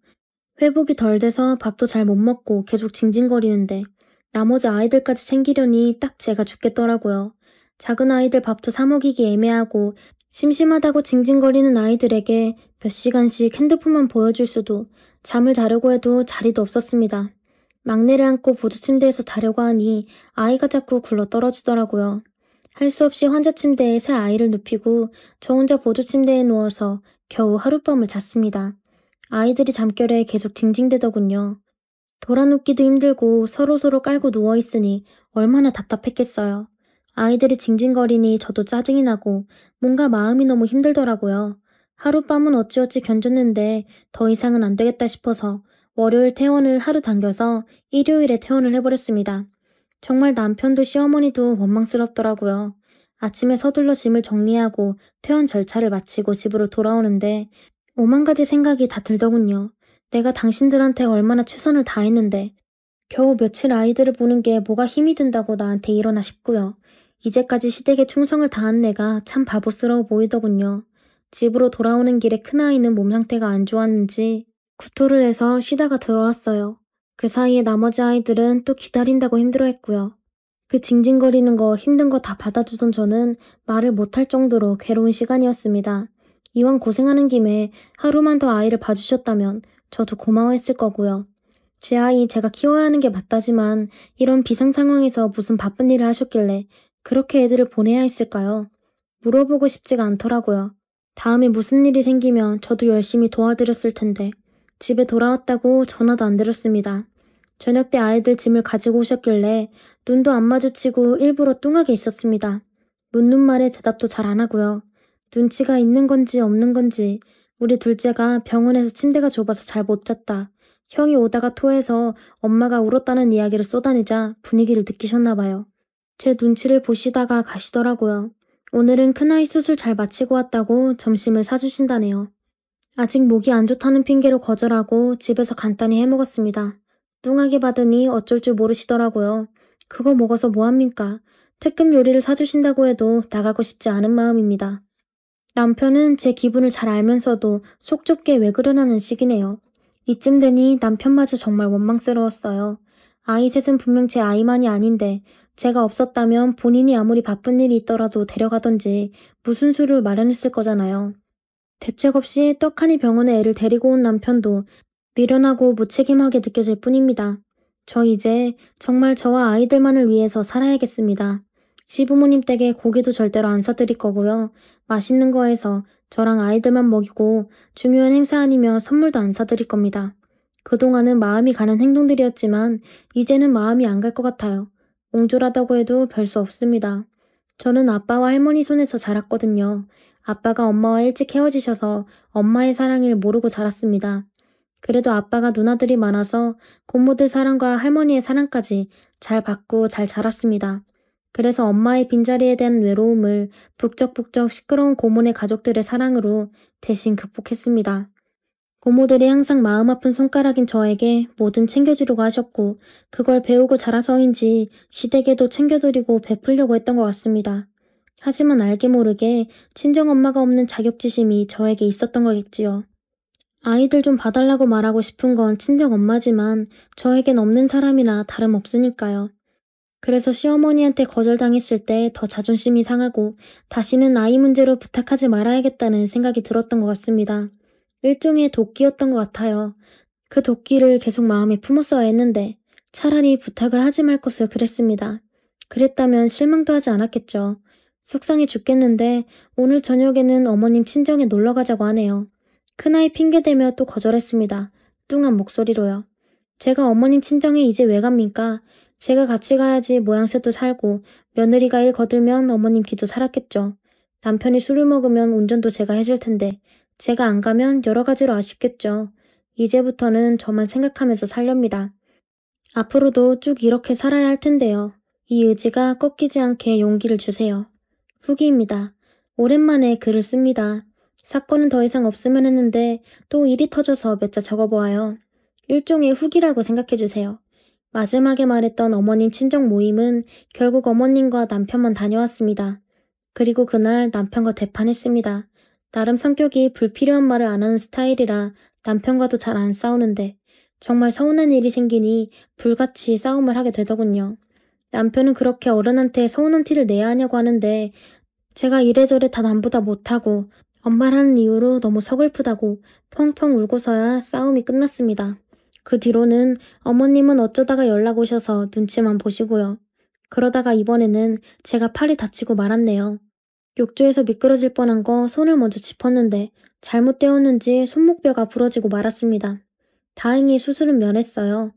회복이 덜 돼서 밥도 잘 못 먹고 계속 징징거리는데 나머지 아이들까지 챙기려니 딱 제가 죽겠더라고요. 작은 아이들 밥도 사 먹이기 애매하고 심심하다고 징징거리는 아이들에게 몇 시간씩 핸드폰만 보여줄 수도 잠을 자려고 해도 자리도 없었습니다. 막내를 안고 보조침대에서 자려고 하니 아이가 자꾸 굴러 떨어지더라고요. 할 수 없이 환자 침대에 새 아이를 눕히고 저 혼자 보조침대에 누워서 겨우 하룻밤을 잤습니다. 아이들이 잠결에 계속 징징대더군요. 돌아눕기도 힘들고 서로서로 깔고 누워있으니 얼마나 답답했겠어요. 아이들이 징징거리니 저도 짜증이 나고 뭔가 마음이 너무 힘들더라고요. 하룻밤은 어찌어찌 견뎠는데 더 이상은 안 되겠다 싶어서 월요일 퇴원을 하루 당겨서 일요일에 퇴원을 해버렸습니다. 정말 남편도 시어머니도 원망스럽더라고요. 아침에 서둘러 짐을 정리하고 퇴원 절차를 마치고 집으로 돌아오는데 5만 가지 생각이 다 들더군요. 내가 당신들한테 얼마나 최선을 다했는데 겨우 며칠 아이들을 보는 게 뭐가 힘이 든다고 나한테 이러나 싶고요. 이제까지 시댁에 충성을 다한 내가 참 바보스러워 보이더군요. 집으로 돌아오는 길에 큰아이는 몸 상태가 안 좋았는지 구토를 해서 쉬다가 들어왔어요. 그 사이에 나머지 아이들은 또 기다린다고 힘들어했고요. 그 징징거리는 거 힘든 거 다 받아주던 저는 말을 못할 정도로 괴로운 시간이었습니다. 이왕 고생하는 김에 하루만 더 아이를 봐주셨다면 저도 고마워했을 거고요. 제 아이 제가 키워야 하는 게 맞다지만 이런 비상 상황에서 무슨 바쁜 일을 하셨길래 그렇게 애들을 보내야 했을까요? 물어보고 싶지가 않더라고요. 다음에 무슨 일이 생기면 저도 열심히 도와드렸을 텐데 집에 돌아왔다고 전화도 안 드렸습니다. 저녁 때 아이들 짐을 가지고 오셨길래 눈도 안 마주치고 일부러 뚱하게 있었습니다. 묻는 말에 대답도 잘 안 하고요. 눈치가 있는 건지 없는 건지 우리 둘째가 병원에서 침대가 좁아서 잘 못 잤다. 형이 오다가 토해서 엄마가 울었다는 이야기를 쏟아내자 분위기를 느끼셨나 봐요. 제 눈치를 보시다가 가시더라고요. 오늘은 큰아이 수술 잘 마치고 왔다고 점심을 사주신다네요. 아직 목이 안 좋다는 핑계로 거절하고 집에서 간단히 해먹었습니다. 뚱하게 받으니 어쩔 줄 모르시더라고요. 그거 먹어서 뭐합니까? 특급 요리를 사주신다고 해도 나가고 싶지 않은 마음입니다. 남편은 제 기분을 잘 알면서도 속 좁게 왜 그러냐는 식이네요. 이쯤 되니 남편마저 정말 원망스러웠어요. 아이 셋은 분명 제 아이만이 아닌데 제가 없었다면 본인이 아무리 바쁜 일이 있더라도 데려가던지 무슨 수를 마련했을 거잖아요. 대책 없이 떡하니 병원에 애를 데리고 온 남편도 미련하고 무책임하게 느껴질 뿐입니다. 저 이제 정말 저와 아이들만을 위해서 살아야겠습니다. 시부모님 댁에 고기도 절대로 안 사드릴 거고요. 맛있는 거 해서 저랑 아이들만 먹이고 중요한 행사 아니면 선물도 안 사드릴 겁니다. 그동안은 마음이 가는 행동들이었지만 이제는 마음이 안 갈 것 같아요. 옹졸하다고 해도 별 수 없습니다. 저는 아빠와 할머니 손에서 자랐거든요. 아빠가 엄마와 일찍 헤어지셔서 엄마의 사랑을 모르고 자랐습니다. 그래도 아빠가 누나들이 많아서 고모들 사랑과 할머니의 사랑까지 잘 받고 잘 자랐습니다. 그래서 엄마의 빈자리에 대한 외로움을 북적북적 시끄러운 고모네 가족들의 사랑으로 대신 극복했습니다. 고모들이 항상 마음 아픈 손가락인 저에게 뭐든 챙겨주려고 하셨고 그걸 배우고 자라서인지 시댁에도 챙겨드리고 베풀려고 했던 것 같습니다. 하지만 알게 모르게 친정엄마가 없는 자격지심이 저에게 있었던 거겠지요. 아이들 좀 봐달라고 말하고 싶은 건 친정엄마지만 저에겐 없는 사람이나 다름없으니까요. 그래서 시어머니한테 거절당했을 때 더 자존심이 상하고 다시는 아이 문제로 부탁하지 말아야겠다는 생각이 들었던 것 같습니다. 일종의 도끼였던 것 같아요. 그 도끼를 계속 마음에 품었어야 했는데 차라리 부탁을 하지 말 것을 그랬습니다. 그랬다면 실망도 하지 않았겠죠. 속상해 죽겠는데 오늘 저녁에는 어머님 친정에 놀러 가자고 하네요. 큰아이 핑계대며 또 거절했습니다. 뚱한 목소리로요. 제가 어머님 친정에 이제 왜 갑니까? 제가 같이 가야지 모양새도 살고 며느리가 일 거들면 어머님 기도 살았겠죠. 남편이 술을 먹으면 운전도 제가 해줄 텐데 제가 안 가면 여러 가지로 아쉽겠죠. 이제부터는 저만 생각하면서 살렵니다. 앞으로도 쭉 이렇게 살아야 할 텐데요. 이 의지가 꺾이지 않게 용기를 주세요. 후기입니다. 오랜만에 글을 씁니다. 사건은 더 이상 없으면 했는데 또 일이 터져서 몇 자 적어보아요. 일종의 후기라고 생각해주세요. 마지막에 말했던 어머님 친정 모임은 결국 어머님과 남편만 다녀왔습니다. 그리고 그날 남편과 대판했습니다. 나름 성격이 불필요한 말을 안 하는 스타일이라 남편과도 잘 안 싸우는데 정말 서운한 일이 생기니 불같이 싸움을 하게 되더군요. 남편은 그렇게 어른한테 서운한 티를 내야 하냐고 하는데 제가 이래저래 다 남보다 못하고 엄마라는 이유로 너무 서글프다고 펑펑 울고서야 싸움이 끝났습니다. 그 뒤로는 어머님은 어쩌다가 연락 오셔서 눈치만 보시고요. 그러다가 이번에는 제가 팔이 다치고 말았네요. 욕조에서 미끄러질 뻔한 거 손을 먼저 짚었는데 잘못되었는지 손목뼈가 부러지고 말았습니다. 다행히 수술은 면했어요.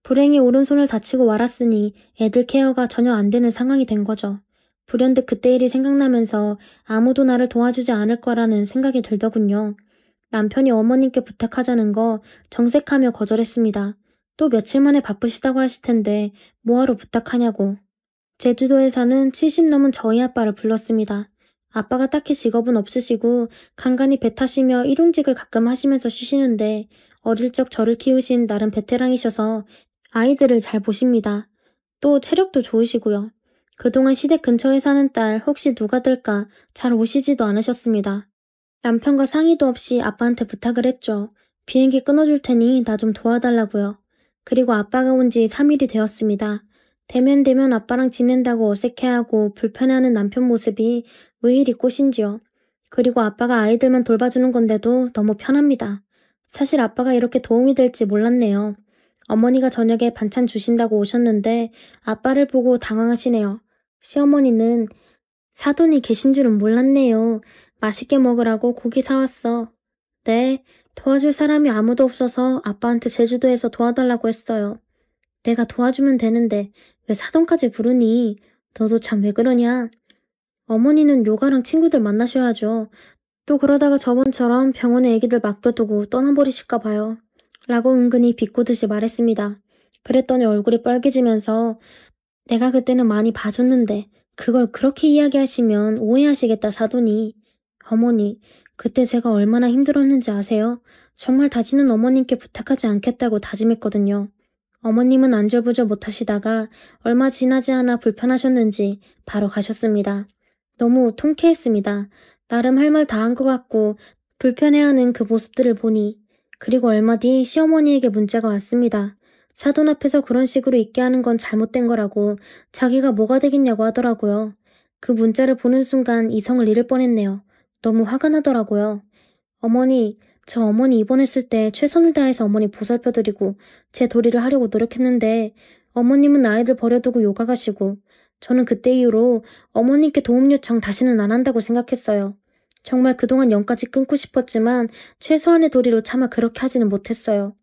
불행히 오른손을 다치고 말았으니 애들 케어가 전혀 안 되는 상황이 된 거죠. 불현듯 그때 일이 생각나면서 아무도 나를 도와주지 않을 거라는 생각이 들더군요. 남편이 어머님께 부탁하자는 거 정색하며 거절했습니다. 또 며칠 만에 바쁘시다고 하실 텐데 뭐하러 부탁하냐고. 제주도에 사는 70 넘은 저희 아빠를 불렀습니다. 아빠가 딱히 직업은 없으시고 간간히 배 타시며 일용직을 가끔 하시면서 쉬시는데 어릴 적 저를 키우신 나름 베테랑이셔서 아이들을 잘 보십니다. 또 체력도 좋으시고요. 그동안 시댁 근처에 사는 딸 혹시 누가 들까 잘 오시지도 않으셨습니다. 남편과 상의도 없이 아빠한테 부탁을 했죠. 비행기 끊어줄 테니 나 좀 도와달라고요. 그리고 아빠가 온 지 3일이 되었습니다. 대면 아빠랑 지낸다고 어색해하고 불편해하는 남편 모습이 왜 이리 꽃인지요. 그리고 아빠가 아이들만 돌봐주는 건데도 너무 편합니다. 사실 아빠가 이렇게 도움이 될지 몰랐네요. 어머니가 저녁에 반찬 주신다고 오셨는데 아빠를 보고 당황하시네요. 시어머니는 사돈이 계신 줄은 몰랐네요. 맛있게 먹으라고 고기 사왔어. 네, 도와줄 사람이 아무도 없어서 아빠한테 제주도에서 도와달라고 했어요. 내가 도와주면 되는데 왜 사돈까지 부르니? 너도 참 왜 그러냐? 어머니는 요가랑 친구들 만나셔야죠. 또 그러다가 저번처럼 병원에 애기들 맡겨두고 떠나버리실까 봐요. 라고 은근히 비꼬듯이 말했습니다. 그랬더니 얼굴이 빨개지면서 내가 그때는 많이 봐줬는데 그걸 그렇게 이야기하시면 오해하시겠다 사돈이. 어머니, 그때 제가 얼마나 힘들었는지 아세요? 정말 다시는 어머님께 부탁하지 않겠다고 다짐했거든요. 어머님은 안절부절 못하시다가 얼마 지나지 않아 불편하셨는지 바로 가셨습니다. 너무 통쾌했습니다. 나름 할 말 다 한 것 같고 불편해하는 그 모습들을 보니. 그리고 얼마 뒤 시어머니에게 문자가 왔습니다. 사돈 앞에서 그런 식으로 있게 하는 건 잘못된 거라고 자기가 뭐가 되겠냐고 하더라고요. 그 문자를 보는 순간 이성을 잃을 뻔했네요. 너무 화가 나더라고요. 어머니, 저 어머니 입원했을 때 최선을 다해서 어머니 보살펴드리고 제 도리를 하려고 노력했는데 어머님은 아이들 버려두고 요가 가시고 저는 그때 이후로 어머님께 도움 요청 다시는 안 한다고 생각했어요. 정말 그동안 연까지 끊고 싶었지만 최소한의 도리로 차마 그렇게 하지는 못했어요.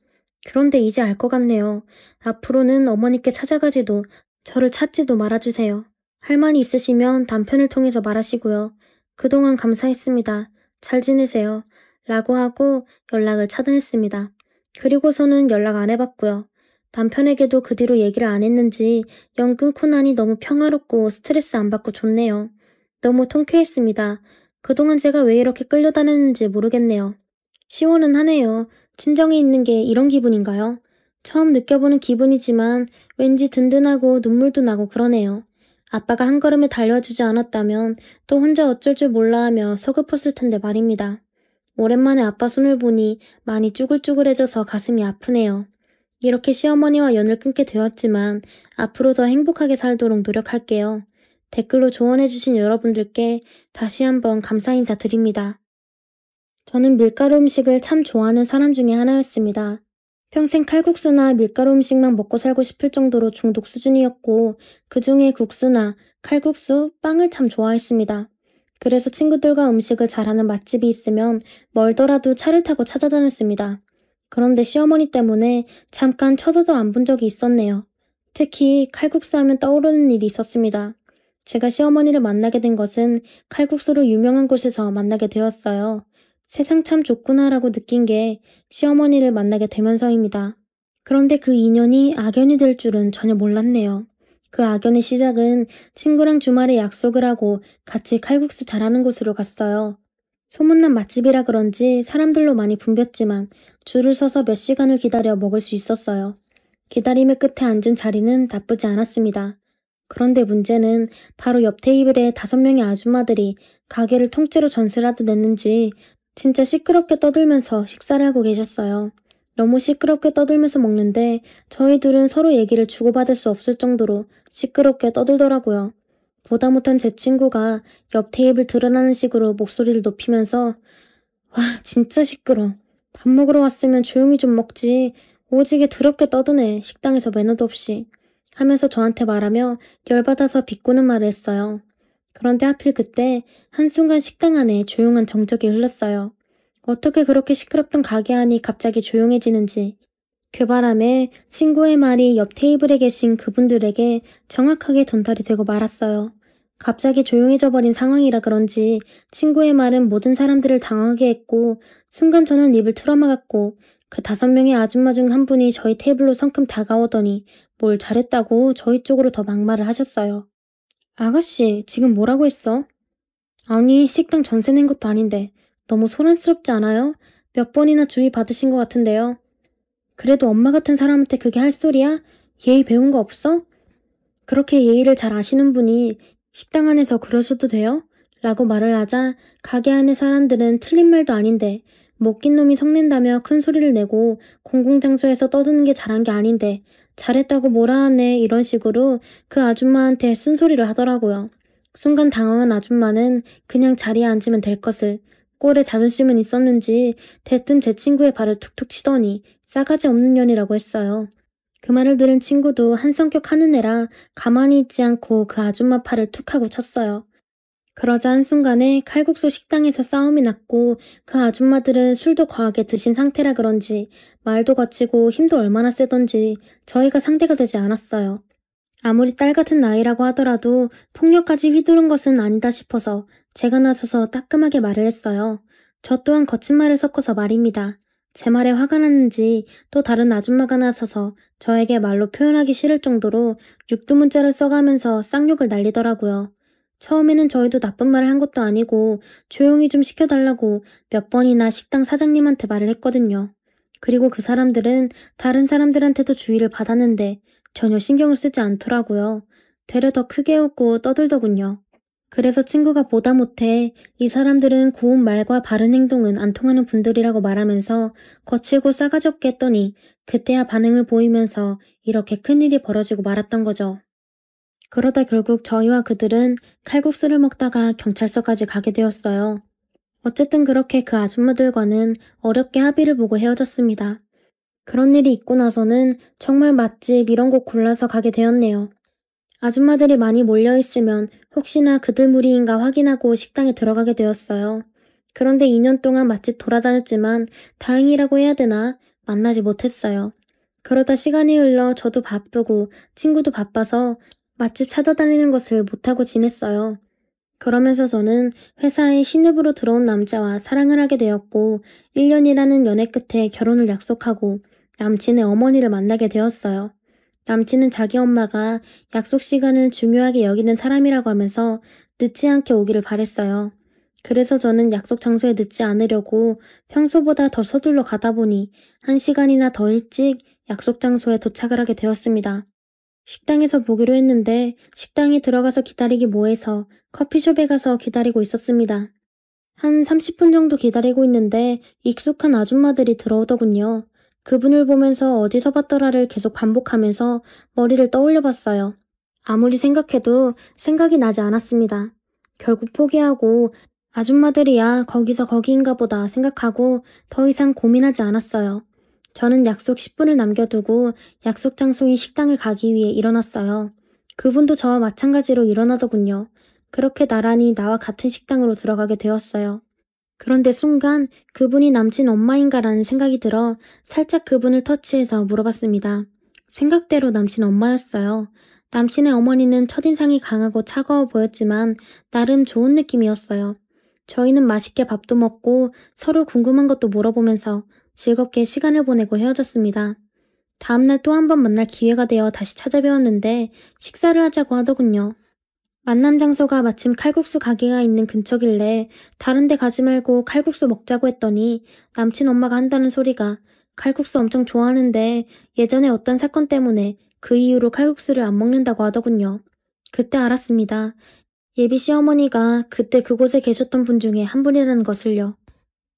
그런데 이제 알 것 같네요. 앞으로는 어머니께 찾아가지도 저를 찾지도 말아주세요. 할 말이 있으시면 남편을 통해서 말하시고요. 그동안 감사했습니다. 잘 지내세요. 라고 하고 연락을 차단했습니다. 그리고서는 연락 안 해봤고요. 남편에게도 그 뒤로 얘기를 안 했는지 연 끊고 나니 너무 평화롭고 스트레스 안 받고 좋네요. 너무 통쾌했습니다. 그동안 제가 왜 이렇게 끌려다녔는지 모르겠네요. 시원은 하네요. 친정에 있는 게 이런 기분인가요? 처음 느껴보는 기분이지만 왠지 든든하고 눈물도 나고 그러네요. 아빠가 한 걸음에 달려주지 않았다면 또 혼자 어쩔 줄 몰라 하며 서글펐을 텐데 말입니다. 오랜만에 아빠 손을 보니 많이 쭈글쭈글해져서 가슴이 아프네요. 이렇게 시어머니와 연을 끊게 되었지만 앞으로 더 행복하게 살도록 노력할게요. 댓글로 조언해주신 여러분들께 다시 한번 감사 인사 드립니다. 저는 밀가루 음식을 참 좋아하는 사람 중에 하나였습니다. 평생 칼국수나 밀가루 음식만 먹고 살고 싶을 정도로 중독 수준이었고 그 중에 국수나 칼국수, 빵을 참 좋아했습니다. 그래서 친구들과 음식을 잘하는 맛집이 있으면 멀더라도 차를 타고 찾아다녔습니다. 그런데 시어머니 때문에 잠깐 쳐다도 안 본 적이 있었네요. 특히 칼국수 하면 떠오르는 일이 있었습니다. 제가 시어머니를 만나게 된 것은 칼국수로 유명한 곳에서 만나게 되었어요. 세상 참 좋구나라고 느낀 게 시어머니를 만나게 되면서입니다. 그런데 그 인연이 악연이 될 줄은 전혀 몰랐네요. 그 악연의 시작은 친구랑 주말에 약속을 하고 같이 칼국수 잘하는 곳으로 갔어요. 소문난 맛집이라 그런지 사람들로 많이 붐볐지만 줄을 서서 몇 시간을 기다려 먹을 수 있었어요. 기다림의 끝에 앉은 자리는 나쁘지 않았습니다. 그런데 문제는 바로 옆 테이블에 5명의 아줌마들이 가게를 통째로 전세를 하듯 냈는지 진짜 시끄럽게 떠들면서 식사를 하고 계셨어요. 너무 시끄럽게 떠들면서 먹는데 저희 둘은 서로 얘기를 주고받을 수 없을 정도로 시끄럽게 떠들더라고요. 보다 못한 제 친구가 옆 테이블 드러나는 식으로 목소리를 높이면서 와 진짜 시끄러. 밥 먹으러 왔으면 조용히 좀 먹지. 오지게 더럽게 떠드네. 식당에서 매너도 없이. 하면서 저한테 말하며 열받아서 비꼬는 말을 했어요. 그런데 하필 그때 한순간 식당 안에 조용한 정적이 흘렀어요. 어떻게 그렇게 시끄럽던 가게 안이 갑자기 조용해지는지. 그 바람에 친구의 말이 옆 테이블에 계신 그분들에게 정확하게 전달이 되고 말았어요. 갑자기 조용해져 버린 상황이라 그런지 친구의 말은 모든 사람들을 당하게 했고 순간 저는 입을 틀어막았고 그 5명의 아줌마 중 한 분이 저희 테이블로 성큼 다가오더니 뭘 잘했다고 저희 쪽으로 더 막말을 하셨어요. 아가씨, 지금 뭐라고 했어? 아니, 식당 전세 낸 것도 아닌데 너무 소란스럽지 않아요? 몇 번이나 주의 받으신 것 같은데요. 그래도 엄마 같은 사람한테 그게 할 소리야? 예의 배운 거 없어? 그렇게 예의를 잘 아시는 분이 식당 안에서 그러셔도 돼요? 라고 말을 하자 가게 안의 사람들은 틀린 말도 아닌데 못 낀 놈이 성낸다며 큰 소리를 내고 공공장소에서 떠드는 게 잘한 게 아닌데 잘했다고 뭐라 하네 이런 식으로 그 아줌마한테 쓴소리를 하더라고요. 순간 당황한 아줌마는 그냥 자리에 앉으면 될 것을 꼴에 자존심은 있었는지 대뜸 제 친구의 발을 툭툭 치더니 싸가지 없는 년이라고 했어요. 그 말을 들은 친구도 한 성격 하는 애라 가만히 있지 않고 그 아줌마 팔을 툭 하고 쳤어요. 그러자 한순간에 칼국수 식당에서 싸움이 났고 그 아줌마들은 술도 과하게 드신 상태라 그런지 말도 거치고 힘도 얼마나 세던지 저희가 상대가 되지 않았어요. 아무리 딸 같은 나이라고 하더라도 폭력까지 휘두른 것은 아니다 싶어서 제가 나서서 따끔하게 말을 했어요. 저 또한 거친 말을 섞어서 말입니다. 제 말에 화가 났는지 또 다른 아줌마가 나서서 저에게 말로 표현하기 싫을 정도로 육두문자를 써가면서 쌍욕을 날리더라고요. 처음에는 저희도 나쁜 말을 한 것도 아니고 조용히 좀 시켜달라고 몇 번이나 식당 사장님한테 말을 했거든요. 그리고 그 사람들은 다른 사람들한테도 주의를 받았는데 전혀 신경을 쓰지 않더라고요. 되려 더 크게 웃고 떠들더군요. 그래서 친구가 보다 못해 이 사람들은 고운 말과 바른 행동은 안 통하는 분들이라고 말하면서 거칠고 싸가지 없게 했더니 그때야 반응을 보이면서 이렇게 큰일이 벌어지고 말았던 거죠. 그러다 결국 저희와 그들은 칼국수를 먹다가 경찰서까지 가게 되었어요. 어쨌든 그렇게 그 아줌마들과는 어렵게 합의를 보고 헤어졌습니다. 그런 일이 있고 나서는 정말 맛집 이런 곳 골라서 가게 되었네요. 아줌마들이 많이 몰려있으면 혹시나 그들 무리인가 확인하고 식당에 들어가게 되었어요. 그런데 2년 동안 맛집 돌아다녔지만 다행이라고 해야 되나 만나지 못했어요. 그러다 시간이 흘러 저도 바쁘고 친구도 바빠서 맛집 찾아다니는 것을 못하고 지냈어요. 그러면서 저는 회사에 신입으로 들어온 남자와 사랑을 하게 되었고 1년이라는 연애 끝에 결혼을 약속하고 남친의 어머니를 만나게 되었어요. 남친은 자기 엄마가 약속 시간을 중요하게 여기는 사람이라고 하면서 늦지 않게 오기를 바랬어요. 그래서 저는 약속 장소에 늦지 않으려고 평소보다 더 서둘러 가다 보니 1시간이나 더 일찍 약속 장소에 도착을 하게 되었습니다. 식당에서 보기로 했는데 식당에 들어가서 기다리기 뭐해서 커피숍에 가서 기다리고 있었습니다. 한 30분 정도 기다리고 있는데 익숙한 아줌마들이 들어오더군요. 그분을 보면서 어디서 봤더라를 계속 반복하면서 머리를 떠올려 봤어요. 아무리 생각해도 생각이 나지 않았습니다. 결국 포기하고 아줌마들이야 거기서 거기인가 보다 생각하고 더 이상 고민하지 않았어요. 저는 약속 10분을 남겨두고 약속 장소인 식당을 가기 위해 일어났어요. 그분도 저와 마찬가지로 일어나더군요. 그렇게 나란히 나와 같은 식당으로 들어가게 되었어요. 그런데 순간 그분이 남친 엄마인가라는 생각이 들어 살짝 그분을 터치해서 물어봤습니다. 생각대로 남친 엄마였어요. 남친의 어머니는 첫인상이 강하고 차가워 보였지만 나름 좋은 느낌이었어요. 저희는 맛있게 밥도 먹고 서로 궁금한 것도 물어보면서 즐겁게 시간을 보내고 헤어졌습니다. 다음날 또 한 번 만날 기회가 되어 다시 찾아뵈었는데 식사를 하자고 하더군요. 만남 장소가 마침 칼국수 가게가 있는 근처길래 다른 데 가지 말고 칼국수 먹자고 했더니 남친 엄마가 한다는 소리가 칼국수 엄청 좋아하는데 예전에 어떤 사건 때문에 그 이후로 칼국수를 안 먹는다고 하더군요. 그때 알았습니다. 예비 시어머니가 그때 그곳에 계셨던 분 중에 한 분이라는 것을요.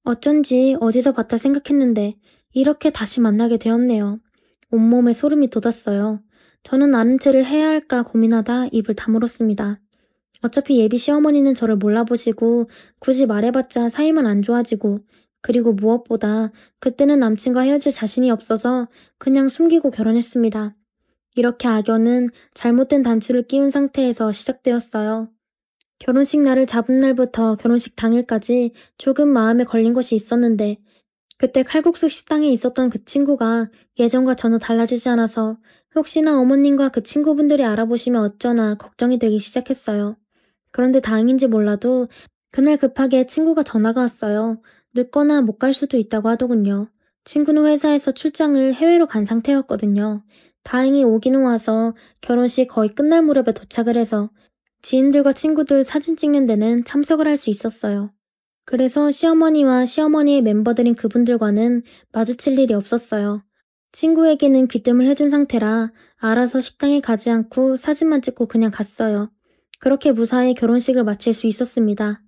어쩐지 어디서 봤다 생각했는데 이렇게 다시 만나게 되었네요. 온몸에 소름이 돋았어요. 저는 아는 체를 해야 할까 고민하다 입을 다물었습니다. 어차피 예비 시어머니는 저를 몰라보시고 굳이 말해봤자 사이만 안 좋아지고 그리고 무엇보다 그때는 남친과 헤어질 자신이 없어서 그냥 숨기고 결혼했습니다. 이렇게 악연은 잘못된 단추를 끼운 상태에서 시작되었어요. 결혼식 날을 잡은 날부터 결혼식 당일까지 조금 마음에 걸린 것이 있었는데 그때 칼국수 식당에 있었던 그 친구가 예전과 전혀 달라지지 않아서 혹시나 어머님과 그 친구분들이 알아보시면 어쩌나 걱정이 되기 시작했어요. 그런데 다행인지 몰라도 그날 급하게 친구가 전화가 왔어요. 늦거나 못 갈 수도 있다고 하더군요. 친구는 회사에서 출장을 해외로 간 상태였거든요. 다행히 오기는 와서 결혼식 거의 끝날 무렵에 도착을 해서 지인들과 친구들 사진 찍는 데는 참석을 할 수 있었어요. 그래서 시어머니와 시어머니의 멤버들인 그분들과는 마주칠 일이 없었어요. 친구에게는 귀뜸을 해준 상태라 알아서 식당에 가지 않고 사진만 찍고 그냥 갔어요. 그렇게 무사히 결혼식을 마칠 수 있었습니다.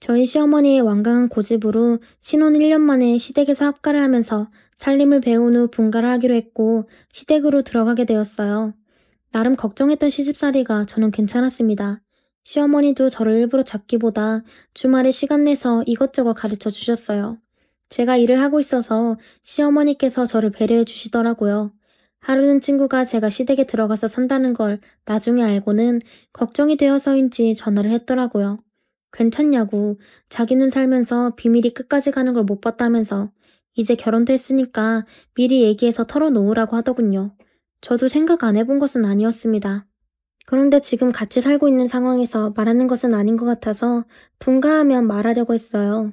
저희 시어머니의 완강한 고집으로 신혼 1년 만에 시댁에서 합가를 하면서 살림을 배운 후 분가를 하기로 했고 시댁으로 들어가게 되었어요. 나름 걱정했던 시집살이가 저는 괜찮았습니다. 시어머니도 저를 일부러 잡기보다 주말에 시간 내서 이것저것 가르쳐 주셨어요. 제가 일을 하고 있어서 시어머니께서 저를 배려해 주시더라고요. 하루는 친구가 제가 시댁에 들어가서 산다는 걸 나중에 알고는 걱정이 되어서인지 전화를 했더라고요. 괜찮냐고. 자기는 살면서 비밀이 끝까지 가는 걸 못 봤다면서. 이제 결혼도 했으니까 미리 얘기해서 털어놓으라고 하더군요. 저도 생각 안 해본 것은 아니었습니다. 그런데 지금 같이 살고 있는 상황에서 말하는 것은 아닌 것 같아서 분가하면 말하려고 했어요.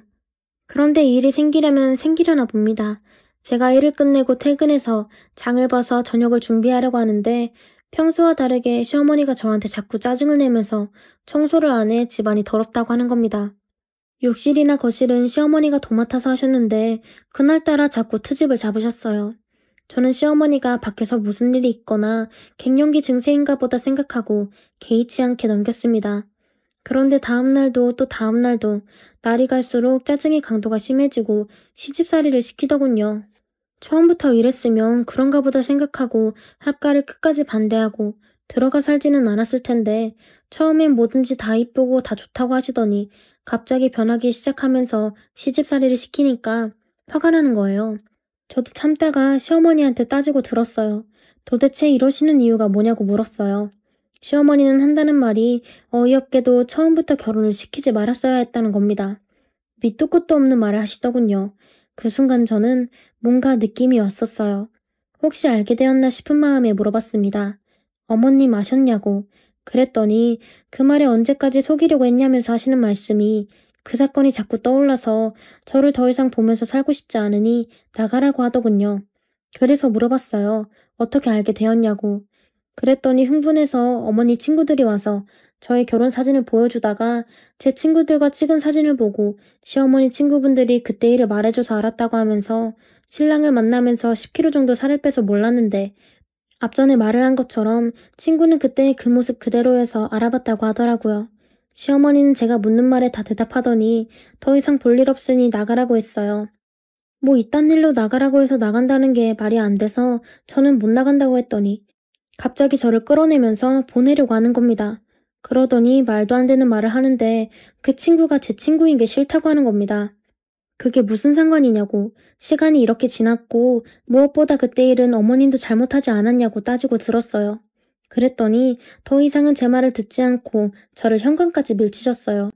그런데 일이 생기려면 생기려나 봅니다. 제가 일을 끝내고 퇴근해서 장을 봐서 저녁을 준비하려고 하는데 평소와 다르게 시어머니가 저한테 자꾸 짜증을 내면서 청소를 안 해 집안이 더럽다고 하는 겁니다. 욕실이나 거실은 시어머니가 도맡아서 하셨는데 그날따라 자꾸 트집을 잡으셨어요. 저는 시어머니가 밖에서 무슨 일이 있거나 갱년기 증세인가 보다 생각하고 개의치 않게 넘겼습니다. 그런데 다음날도 또 다음날도 날이 갈수록 짜증의 강도가 심해지고 시집살이를 시키더군요. 처음부터 이랬으면 그런가 보다 생각하고 합가를 끝까지 반대하고 들어가 살지는 않았을 텐데 처음엔 뭐든지 다 이쁘고 다 좋다고 하시더니 갑자기 변하기 시작하면서 시집살이를 시키니까 화가 나는 거예요. 저도 참다가 시어머니한테 따지고 들었어요. 도대체 이러시는 이유가 뭐냐고 물었어요. 시어머니는 한다는 말이 어이없게도 처음부터 결혼을 시키지 말았어야 했다는 겁니다. 밑도 끝도 없는 말을 하시더군요. 그 순간 저는 뭔가 느낌이 왔었어요. 혹시 알게 되었나 싶은 마음에 물어봤습니다. 어머님 아셨냐고. 그랬더니 그 말에 언제까지 속이려고 했냐면서 하시는 말씀이 그 사건이 자꾸 떠올라서 저를 더 이상 보면서 살고 싶지 않으니 나가라고 하더군요. 그래서 물어봤어요. 어떻게 알게 되었냐고. 그랬더니 흥분해서 어머니 친구들이 와서 저의 결혼 사진을 보여주다가 제 친구들과 찍은 사진을 보고 시어머니 친구분들이 그때 일을 말해줘서 알았다고 하면서 신랑을 만나면서 10kg 정도 살을 빼서 몰랐는데 앞전에 말을 한 것처럼 친구는 그때의 그 모습 그대로여서 알아봤다고 하더라고요. 시어머니는 제가 묻는 말에 다 대답하더니 더 이상 볼 일 없으니 나가라고 했어요. 뭐 이딴 일로 나가라고 해서 나간다는 게 말이 안 돼서 저는 못 나간다고 했더니 갑자기 저를 끌어내면서 보내려고 하는 겁니다. 그러더니 말도 안 되는 말을 하는데 그 친구가 제 친구인 게 싫다고 하는 겁니다. 그게 무슨 상관이냐고. 시간이 이렇게 지났고 무엇보다 그때 일은 어머님도 잘못하지 않았냐고 따지고 들었어요. 그랬더니 더 이상은 제 말을 듣지 않고 저를 현관까지 밀치셨어요.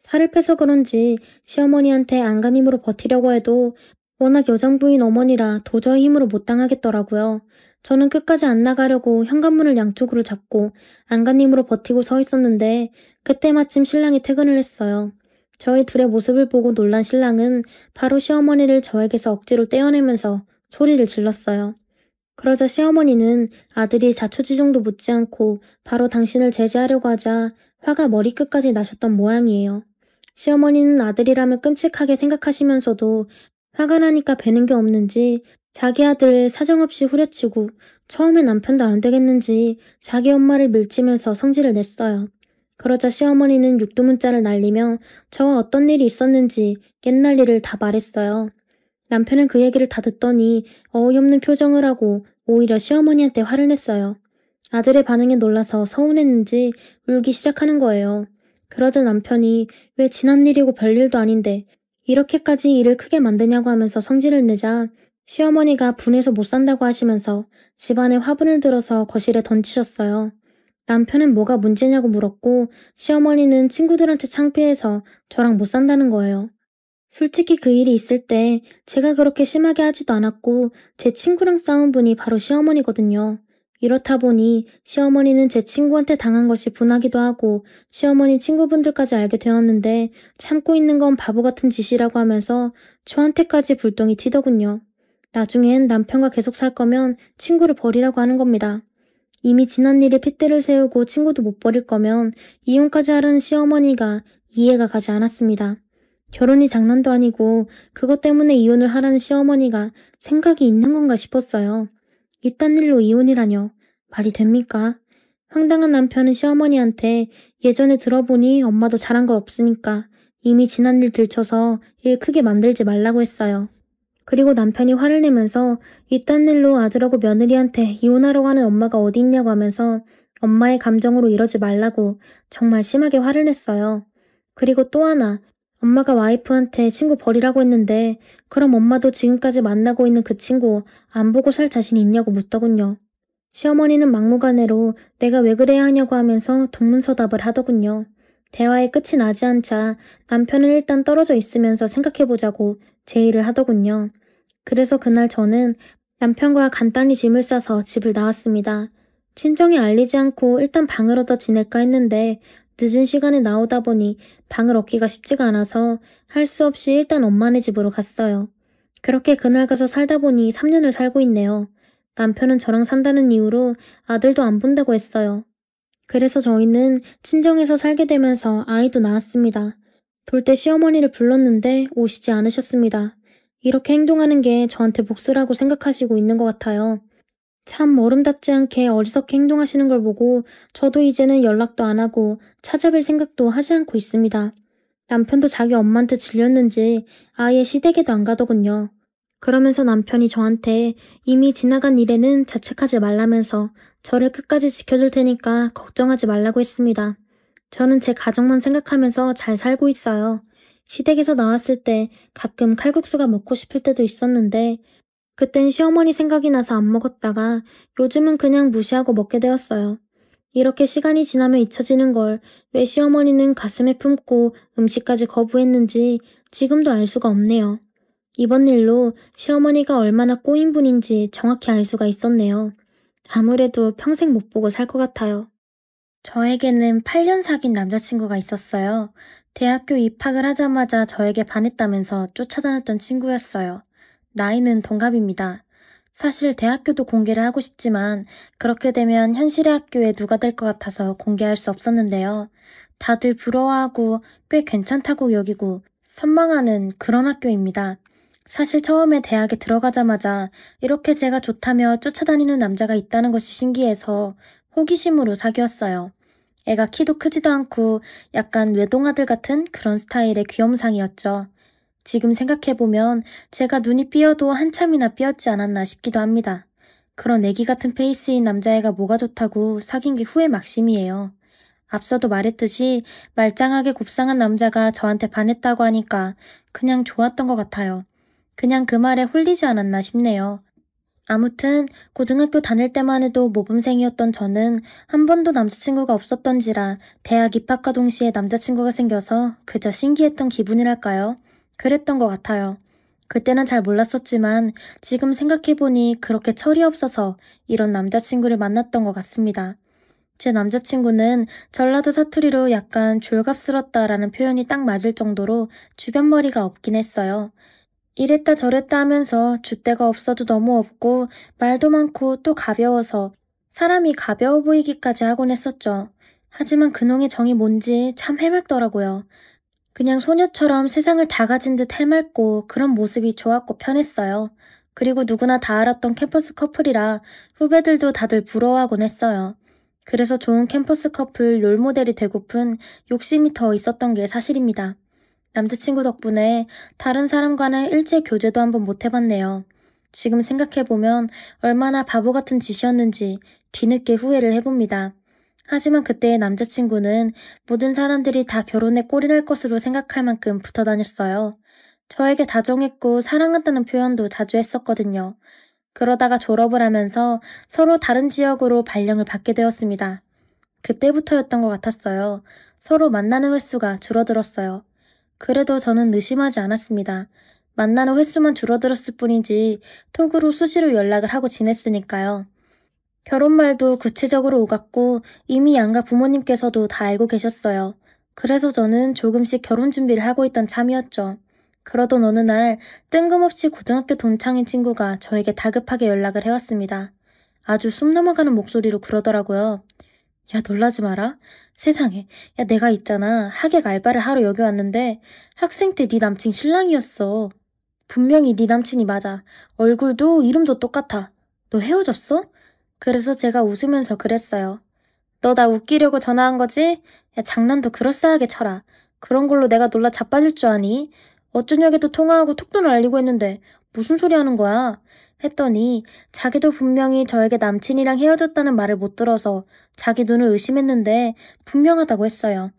살을 빼서 그런지 시어머니한테 안간 힘으로 버티려고 해도 워낙 여장부인 어머니라 도저히 힘으로 못 당하겠더라고요. 저는 끝까지 안 나가려고 현관문을 양쪽으로 잡고 안간 힘으로 버티고 서 있었는데 그때 마침 신랑이 퇴근을 했어요. 저희 둘의 모습을 보고 놀란 신랑은 바로 시어머니를 저에게서 억지로 떼어내면서 소리를 질렀어요. 그러자 시어머니는 아들이 자초지종도 묻지 않고 바로 당신을 제지하려고 하자 화가 머리끝까지 나셨던 모양이에요. 시어머니는 아들이라면 끔찍하게 생각하시면서도 화가 나니까 배는 게 없는지 자기 아들을 사정없이 후려치고 처음에 남편도 안 되겠는지 자기 엄마를 밀치면서 성질을 냈어요. 그러자 시어머니는 육두문자를 날리며 저와 어떤 일이 있었는지 옛날 일을 다 말했어요. 남편은 그 얘기를 다 듣더니 어이없는 표정을 하고 오히려 시어머니한테 화를 냈어요. 아들의 반응에 놀라서 서운했는지 울기 시작하는 거예요. 그러자 남편이 왜 지난 일이고 별일도 아닌데 이렇게까지 일을 크게 만드냐고 하면서 성질을 내자 시어머니가 분해서 못 산다고 하시면서 집안에 화분을 들어서 거실에 던지셨어요. 남편은 뭐가 문제냐고 물었고 시어머니는 친구들한테 창피해서 저랑 못 산다는 거예요. 솔직히 그 일이 있을 때 제가 그렇게 심하게 하지도 않았고 제 친구랑 싸운 분이 바로 시어머니거든요. 이렇다 보니 시어머니는 제 친구한테 당한 것이 분하기도 하고 시어머니 친구분들까지 알게 되었는데 참고 있는 건 바보 같은 짓이라고 하면서 저한테까지 불똥이 튀더군요. 나중엔 남편과 계속 살 거면 친구를 버리라고 하는 겁니다. 이미 지난 일에 핏대를 세우고 친구도 못 버릴 거면 이혼까지 하라는 시어머니가 이해가 가지 않았습니다. 결혼이 장난도 아니고 그것 때문에 이혼을 하라는 시어머니가 생각이 있는 건가 싶었어요. 이딴 일로 이혼이라뇨. 말이 됩니까? 황당한 남편은 시어머니한테 예전에 들어보니 엄마도 잘한 거 없으니까 이미 지난 일 들춰서 일 크게 만들지 말라고 했어요. 그리고 남편이 화를 내면서 이딴 일로 아들하고 며느리한테 이혼하려고 하는 엄마가 어디 있냐고 하면서 엄마의 감정으로 이러지 말라고 정말 심하게 화를 냈어요. 그리고 또 하나, 엄마가 와이프한테 친구 버리라고 했는데 그럼 엄마도 지금까지 만나고 있는 그 친구 안 보고 살 자신이 있냐고 묻더군요. 시어머니는 막무가내로 내가 왜 그래야 하냐고 하면서 동문서답을 하더군요. 대화의 끝이 나지 않자 남편은 일단 떨어져 있으면서 생각해보자고 제의를 하더군요. 그래서 그날 저는 남편과 간단히 짐을 싸서 집을 나왔습니다. 친정에 알리지 않고 일단 방을 얻어 지낼까 했는데 늦은 시간에 나오다 보니 방을 얻기가 쉽지가 않아서 할 수 없이 일단 엄마네 집으로 갔어요. 그렇게 그날 가서 살다 보니 3년을 살고 있네요. 남편은 저랑 산다는 이유로 아들도 안 본다고 했어요. 그래서 저희는 친정에서 살게 되면서 아이도 낳았습니다. 돌 때 시어머니를 불렀는데 오시지 않으셨습니다. 이렇게 행동하는 게 저한테 복수라고 생각하시고 있는 것 같아요. 참 어름답지 않게 어리석게 행동하시는 걸 보고 저도 이제는 연락도 안 하고 찾아뵐 생각도 하지 않고 있습니다. 남편도 자기 엄마한테 질렸는지 아예 시댁에도 안 가더군요. 그러면서 남편이 저한테 이미 지나간 일에는 자책하지 말라면서 저를 끝까지 지켜줄 테니까 걱정하지 말라고 했습니다. 저는 제 가정만 생각하면서 잘 살고 있어요. 시댁에서 나왔을 때 가끔 칼국수가 먹고 싶을 때도 있었는데 그땐 시어머니 생각이 나서 안 먹었다가 요즘은 그냥 무시하고 먹게 되었어요. 이렇게 시간이 지나면 잊혀지는 걸 왜 시어머니는 가슴에 품고 음식까지 거부했는지 지금도 알 수가 없네요. 이번 일로 시어머니가 얼마나 꼬인 분인지 정확히 알 수가 있었네요. 아무래도 평생 못 보고 살 것 같아요. 저에게는 8년 사귄 남자친구가 있었어요. 대학교 입학을 하자마자 저에게 반했다면서 쫓아다녔던 친구였어요. 나이는 동갑입니다. 사실 대학교도 공개를 하고 싶지만 그렇게 되면 현실의 학교에 누가 될 것 같아서 공개할 수 없었는데요. 다들 부러워하고 꽤 괜찮다고 여기고 선망하는 그런 학교입니다. 사실 처음에 대학에 들어가자마자 이렇게 제가 좋다며 쫓아다니는 남자가 있다는 것이 신기해서 호기심으로 사귀었어요. 애가 키도 크지도 않고 약간 외동아들 같은 그런 스타일의 귀염상이었죠. 지금 생각해보면 제가 눈이 삐어도 한참이나 삐었지 않았나 싶기도 합니다. 그런 애기 같은 페이스인 남자애가 뭐가 좋다고 사귄 게 후회 막심이에요. 앞서도 말했듯이 말짱하게 곱상한 남자가 저한테 반했다고 하니까 그냥 좋았던 것 같아요. 그냥 그 말에 홀리지 않았나 싶네요. 아무튼 고등학교 다닐 때만 해도 모범생이었던 저는 한 번도 남자친구가 없었던지라 대학 입학과 동시에 남자친구가 생겨서 그저 신기했던 기분이랄까요? 그랬던 것 같아요. 그때는 잘 몰랐었지만 지금 생각해보니 그렇게 철이 없어서 이런 남자친구를 만났던 것 같습니다. 제 남자친구는 전라도 사투리로 약간 졸갑스럽다라는 표현이 딱 맞을 정도로 주변 머리가 없긴 했어요. 이랬다 저랬다 하면서 줏대가 없어도 너무 없고 말도 많고 또 가벼워서 사람이 가벼워 보이기까지 하곤 했었죠. 하지만 그놈의 정이 뭔지 참 해맑더라고요. 그냥 소녀처럼 세상을 다 가진 듯 해맑고 그런 모습이 좋았고 편했어요. 그리고 누구나 다 알았던 캠퍼스 커플이라 후배들도 다들 부러워하곤 했어요. 그래서 좋은 캠퍼스 커플 롤모델이 되고픈 욕심이 더 있었던 게 사실입니다. 남자친구 덕분에 다른 사람과는 일체 교제도 한번 못 해봤네요. 지금 생각해보면 얼마나 바보 같은 짓이었는지 뒤늦게 후회를 해봅니다. 하지만 그때의 남자친구는 모든 사람들이 다 결혼에 꼴이 날 것으로 생각할 만큼 붙어 다녔어요. 저에게 다정했고 사랑한다는 표현도 자주 했었거든요. 그러다가 졸업을 하면서 서로 다른 지역으로 발령을 받게 되었습니다. 그때부터였던 것 같았어요. 서로 만나는 횟수가 줄어들었어요. 그래도 저는 의심하지 않았습니다. 만나는 횟수만 줄어들었을 뿐이지 톡으로 수시로 연락을 하고 지냈으니까요. 결혼 말도 구체적으로 오갔고 이미 양가 부모님께서도 다 알고 계셨어요. 그래서 저는 조금씩 결혼 준비를 하고 있던 참이었죠. 그러던 어느 날 뜬금없이 고등학교 동창인 친구가 저에게 다급하게 연락을 해왔습니다. 아주 숨 넘어가는 목소리로 그러더라고요. 야, 놀라지 마라. 세상에, 야, 내가 있잖아. 하객 알바를 하러 여기 왔는데 학생 때 네 남친 신랑이었어. 분명히 네 남친이 맞아. 얼굴도 이름도 똑같아. 너 헤어졌어? 그래서 제가 웃으면서 그랬어요. 너 나 웃기려고 전화한 거지? 야, 장난도 그럴싸하게 쳐라. 그런 걸로 내가 놀라 자빠질 줄 아니? 어쩌냐게도 통화하고 톡도 날리고 했는데 무슨 소리 하는 거야? 했더니 자기도 분명히 저에게 남친이랑 헤어졌다는 말을 못 들어서 자기 눈을 의심했는데 분명하다고 했어요.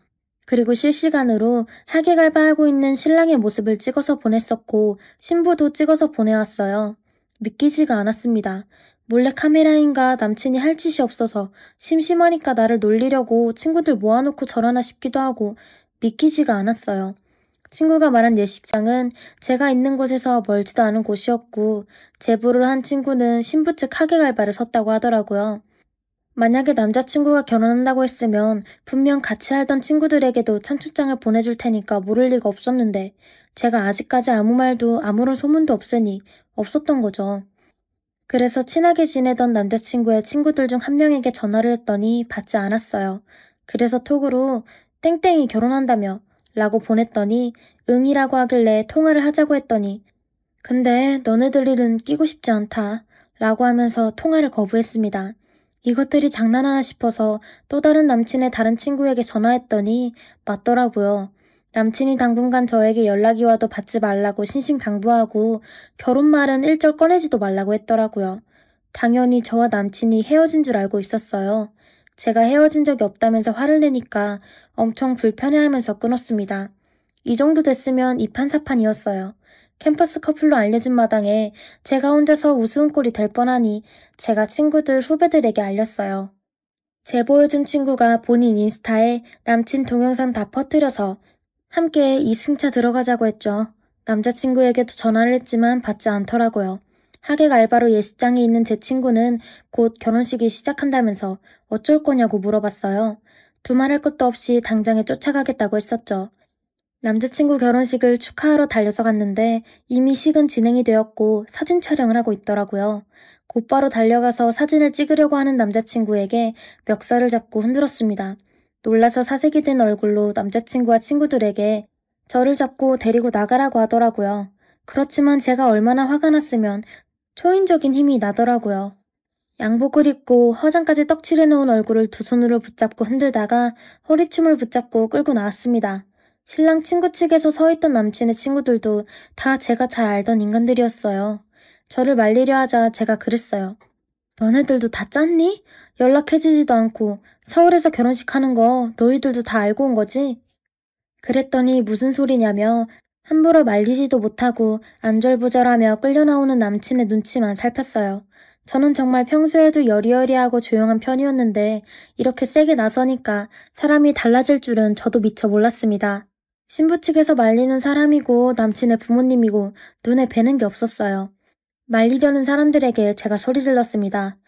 그리고 실시간으로 하객 알바하고 있는 신랑의 모습을 찍어서 보냈었고 신부도 찍어서 보내왔어요. 믿기지가 않았습니다. 몰래 카메라인가 남친이 할 짓이 없어서 심심하니까 나를 놀리려고 친구들 모아놓고 저러나 싶기도 하고 믿기지가 않았어요. 친구가 말한 예식장은 제가 있는 곳에서 멀지도 않은 곳이었고 제보를 한 친구는 신부 측 하객 알바를 섰다고 하더라고요. 만약에 남자친구가 결혼한다고 했으면 분명 같이 알던 친구들에게도 청첩장을 보내줄 테니까 모를 리가 없었는데 제가 아직까지 아무 말도 아무런 소문도 없으니 없었던 거죠. 그래서 친하게 지내던 남자친구의 친구들 중 한 명에게 전화를 했더니 받지 않았어요. 그래서 톡으로 땡땡이 결혼한다며 라고 보냈더니 응이라고 하길래 통화를 하자고 했더니 근데 너네들 일은 끼고 싶지 않다 라고 하면서 통화를 거부했습니다. 이것들이 장난하나 싶어서 또 다른 남친의 다른 친구에게 전화했더니 맞더라고요. 남친이 당분간 저에게 연락이 와도 받지 말라고 신신당부하고 결혼 말은 일절 꺼내지도 말라고 했더라고요. 당연히 저와 남친이 헤어진 줄 알고 있었어요. 제가 헤어진 적이 없다면서 화를 내니까 엄청 불편해하면서 끊었습니다. 이 정도 됐으면 이판사판이었어요. 캠퍼스 커플로 알려진 마당에 제가 혼자서 우스운 꼴이 될 뻔하니 제가 친구들 후배들에게 알렸어요. 제보해준 친구가 본인 인스타에 남친 동영상 다 퍼뜨려서 함께 2승차 들어가자고 했죠. 남자친구에게도 전화를 했지만 받지 않더라고요. 하객 알바로 예식장에 있는 제 친구는 곧 결혼식이 시작한다면서 어쩔 거냐고 물어봤어요. 두말할 것도 없이 당장에 쫓아가겠다고 했었죠. 남자친구 결혼식을 축하하러 달려서 갔는데 이미 식은 진행이 되었고 사진 촬영을 하고 있더라고요. 곧바로 달려가서 사진을 찍으려고 하는 남자친구에게 멱살을 잡고 흔들었습니다. 놀라서 사색이 된 얼굴로 남자친구와 친구들에게 저를 잡고 데리고 나가라고 하더라고요. 그렇지만 제가 얼마나 화가 났으면 초인적인 힘이 나더라고요. 양복을 입고 화장까지 떡칠해놓은 얼굴을 두 손으로 붙잡고 흔들다가 허리춤을 붙잡고 끌고 나왔습니다. 신랑 친구 측에서 서있던 남친의 친구들도 다 제가 잘 알던 인간들이었어요. 저를 말리려 하자 제가 그랬어요. 너네들도 다 짰니? 연락해주지도 않고 서울에서 결혼식 하는 거 너희들도 다 알고 온 거지? 그랬더니 무슨 소리냐며 함부로 말리지도 못하고 안절부절하며 끌려나오는 남친의 눈치만 살폈어요. 저는 정말 평소에도 여리여리하고 조용한 편이었는데 이렇게 세게 나서니까 사람이 달라질 줄은 저도 미처 몰랐습니다. 신부 측에서 말리는 사람이고 남친의 부모님이고 눈에 뵈는 게 없었어요. 말리려는 사람들에게 제가 소리 질렀습니다.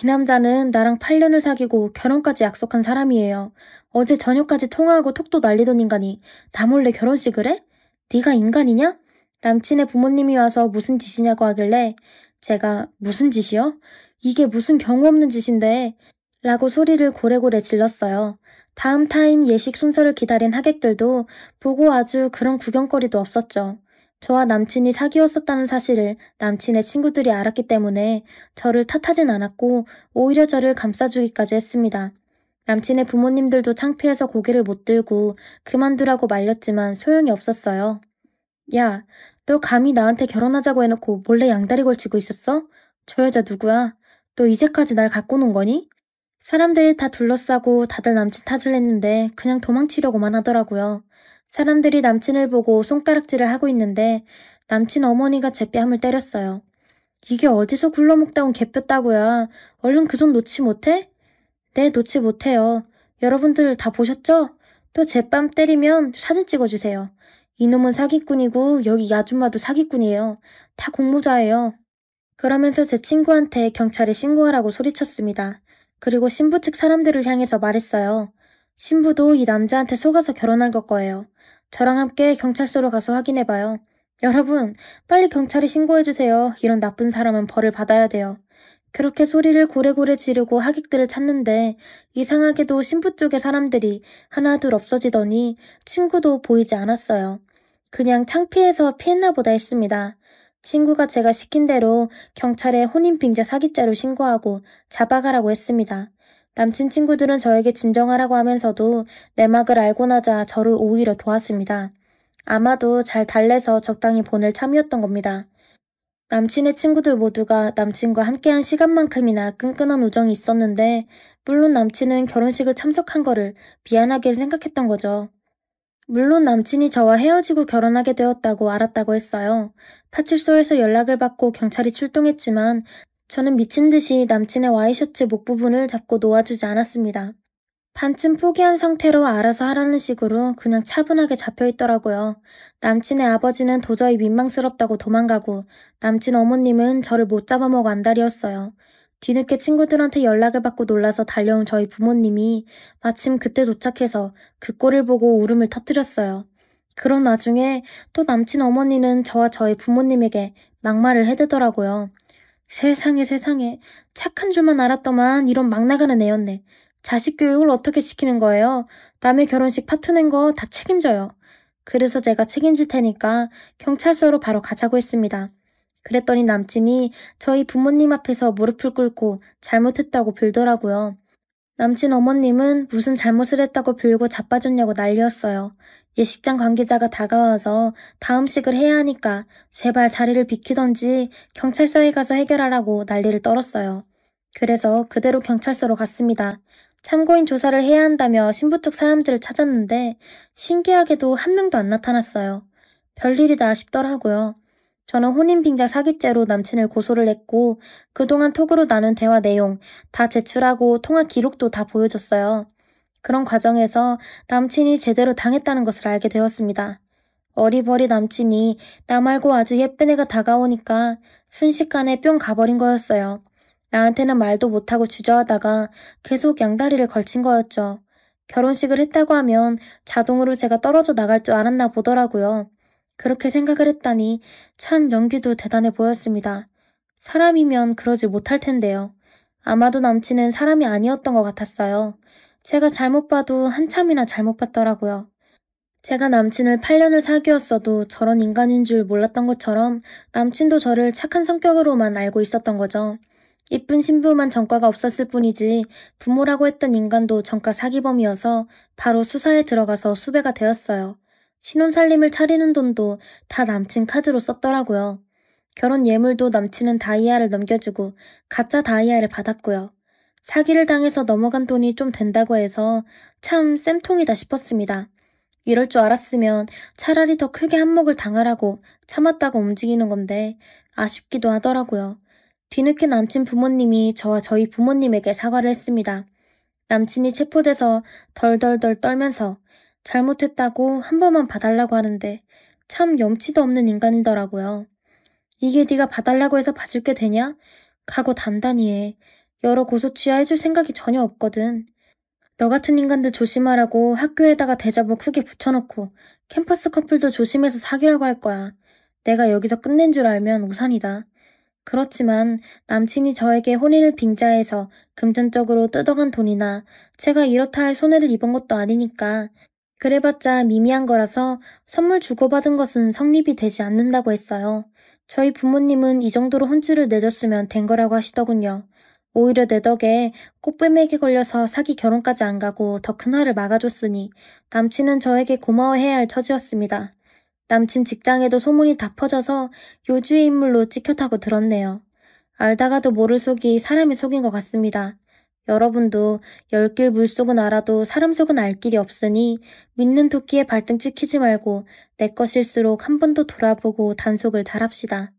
이 남자는 나랑 8년을 사귀고 결혼까지 약속한 사람이에요. 어제 저녁까지 통화하고 톡도 날리던 인간이 나 몰래 결혼식을 해? 네가 인간이냐? 남친의 부모님이 와서 무슨 짓이냐고 하길래 제가 무슨 짓이요? 이게 무슨 경우 없는 짓인데 라고 소리를 고래고래 질렀어요. 다음 타임 예식 순서를 기다린 하객들도 보고 아주 그런 구경거리도 없었죠. 저와 남친이 사귀었었다는 사실을 남친의 친구들이 알았기 때문에 저를 탓하진 않았고 오히려 저를 감싸주기까지 했습니다. 남친의 부모님들도 창피해서 고개를 못 들고 그만두라고 말렸지만 소용이 없었어요. 야, 너 감히 나한테 결혼하자고 해놓고 몰래 양다리 걸치고 있었어? 저 여자 누구야? 너 이제까지 날 갖고 논 거니? 사람들이 다 둘러싸고 다들 남친 탓을 했는데 그냥 도망치려고만 하더라고요. 사람들이 남친을 보고 손가락질을 하고 있는데 남친 어머니가 제 뺨을 때렸어요. 이게 어디서 굴러먹다 온 개뼈다고야. 얼른 그 손 놓지 못해? 네, 놓지 못해요. 여러분들 다 보셨죠? 또 제 뺨 때리면 사진 찍어주세요. 이놈은 사기꾼이고 여기 이 아줌마도 사기꾼이에요. 다 공모자예요. 그러면서 제 친구한테 경찰에 신고하라고 소리쳤습니다. 그리고 신부 측 사람들을 향해서 말했어요. 신부도 이 남자한테 속아서 결혼할 걸 거예요. 저랑 함께 경찰서로 가서 확인해봐요. 여러분, 빨리 경찰에 신고해주세요. 이런 나쁜 사람은 벌을 받아야 돼요. 그렇게 소리를 고래고래 지르고 하객들을 찾는데 이상하게도 신부 쪽의 사람들이 하나둘 없어지더니 친구도 보이지 않았어요. 그냥 창피해서 피했나 보다 했습니다. 친구가 제가 시킨 대로 경찰에 혼인빙자 사기죄로 신고하고 잡아가라고 했습니다. 남친 친구들은 저에게 진정하라고 하면서도 내막을 알고 나자 저를 오히려 도왔습니다. 아마도 잘 달래서 적당히 보낼 참이었던 겁니다. 남친의 친구들 모두가 남친과 함께한 시간만큼이나 끈끈한 우정이 있었는데 물론 남친은 결혼식을 참석한 거를 미안하게 생각했던 거죠. 물론 남친이 저와 헤어지고 결혼하게 되었다고 알았다고 했어요. 파출소에서 연락을 받고 경찰이 출동했지만 저는 미친 듯이 남친의 와이셔츠 목 부분을 잡고 놓아주지 않았습니다. 반쯤 포기한 상태로 알아서 하라는 식으로 그냥 차분하게 잡혀있더라고요. 남친의 아버지는 도저히 민망스럽다고 도망가고 남친 어머님은 저를 못 잡아먹어 안달이었어요. 뒤늦게 친구들한테 연락을 받고 놀라서 달려온 저희 부모님이 마침 그때 도착해서 그 꼴을 보고 울음을 터뜨렸어요. 그런 와중에 또 남친 어머니는 저와 저희 부모님에게 막말을 해대더라고요. 세상에 착한 줄만 알았더만 이런 막 나가는 애였네. 자식 교육을 어떻게 시키는 거예요? 남의 결혼식 파투 낸 거 다 책임져요. 그래서 제가 책임질 테니까 경찰서로 바로 가자고 했습니다. 그랬더니 남친이 저희 부모님 앞에서 무릎을 꿇고 잘못했다고 빌더라고요. 남친 어머님은 무슨 잘못을 했다고 빌고 자빠졌냐고 난리였어요. 예식장 관계자가 다가와서 다음식을 해야 하니까 제발 자리를 비키던지 경찰서에 가서 해결하라고 난리를 떨었어요. 그래서 그대로 경찰서로 갔습니다. 참고인 조사를 해야 한다며 신부 쪽 사람들을 찾았는데 신기하게도 한 명도 안 나타났어요. 별일이다 싶더라고요. 저는 혼인빙자 사기죄로 남친을 고소를 했고 그동안 톡으로 나눈 대화 내용 다 제출하고 통화 기록도 다 보여줬어요. 그런 과정에서 남친이 제대로 당했다는 것을 알게 되었습니다. 어리버리 남친이 나 말고 아주 예쁜 애가 다가오니까 순식간에 뿅 가버린 거였어요. 나한테는 말도 못하고 주저하다가 계속 양다리를 걸친 거였죠. 결혼식을 했다고 하면 자동으로 제가 떨어져 나갈 줄 알았나 보더라고요. 그렇게 생각을 했다니 참 연기도 대단해 보였습니다. 사람이면 그러지 못할 텐데요. 아마도 남친은 사람이 아니었던 것 같았어요. 제가 잘못 봐도 한참이나 잘못 봤더라고요. 제가 남친을 8년을 사귀었어도 저런 인간인 줄 몰랐던 것처럼 남친도 저를 착한 성격으로만 알고 있었던 거죠. 이쁜 신부만 전과가 없었을 뿐이지 부모라고 했던 인간도 전과 사기범이어서 바로 수사에 들어가서 수배가 되었어요. 신혼살림을 차리는 돈도 다 남친 카드로 썼더라고요. 결혼 예물도 남친은 다이아를 넘겨주고 가짜 다이아를 받았고요. 사기를 당해서 넘어간 돈이 좀 된다고 해서 참 쌤통이다 싶었습니다. 이럴 줄 알았으면 차라리 더 크게 한몫을 당하라고 참았다가 움직이는 건데 아쉽기도 하더라고요. 뒤늦게 남친 부모님이 저와 저희 부모님에게 사과를 했습니다. 남친이 체포돼서 덜덜덜 떨면서 잘못했다고 한 번만 봐달라고 하는데 참 염치도 없는 인간이더라고요. 이게 네가 봐달라고 해서 봐줄 게 되냐? 각오 단단히 해. 여러 고소취하 해줄 생각이 전혀 없거든. 너 같은 인간들 조심하라고 학교에다가 대자보 크게 붙여놓고 캠퍼스 커플도 조심해서 사귀라고 할 거야. 내가 여기서 끝낸 줄 알면 우산이다. 그렇지만 남친이 저에게 혼인을 빙자해서 금전적으로 뜯어간 돈이나 제가 이렇다 할 손해를 입은 것도 아니니까 그래봤자 미미한 거라서 선물 주고받은 것은 성립이 되지 않는다고 했어요. 저희 부모님은 이 정도로 혼쭐을 내줬으면 된 거라고 하시더군요. 오히려 내 덕에 꽃뱀에게 걸려서 사기 결혼까지 안 가고 더 큰 화를 막아줬으니 남친은 저에게 고마워해야 할 처지였습니다. 남친 직장에도 소문이 다 퍼져서 요주의 인물로 찍혔다고 들었네요. 알다가도 모를 속이 사람의 속인 것 같습니다. 여러분도 열길 물속은 알아도 사람 속은 알 길이 없으니 믿는 토끼에 발등 찍히지 말고 내 것일수록 한 번 더 돌아보고 단속을 잘합시다.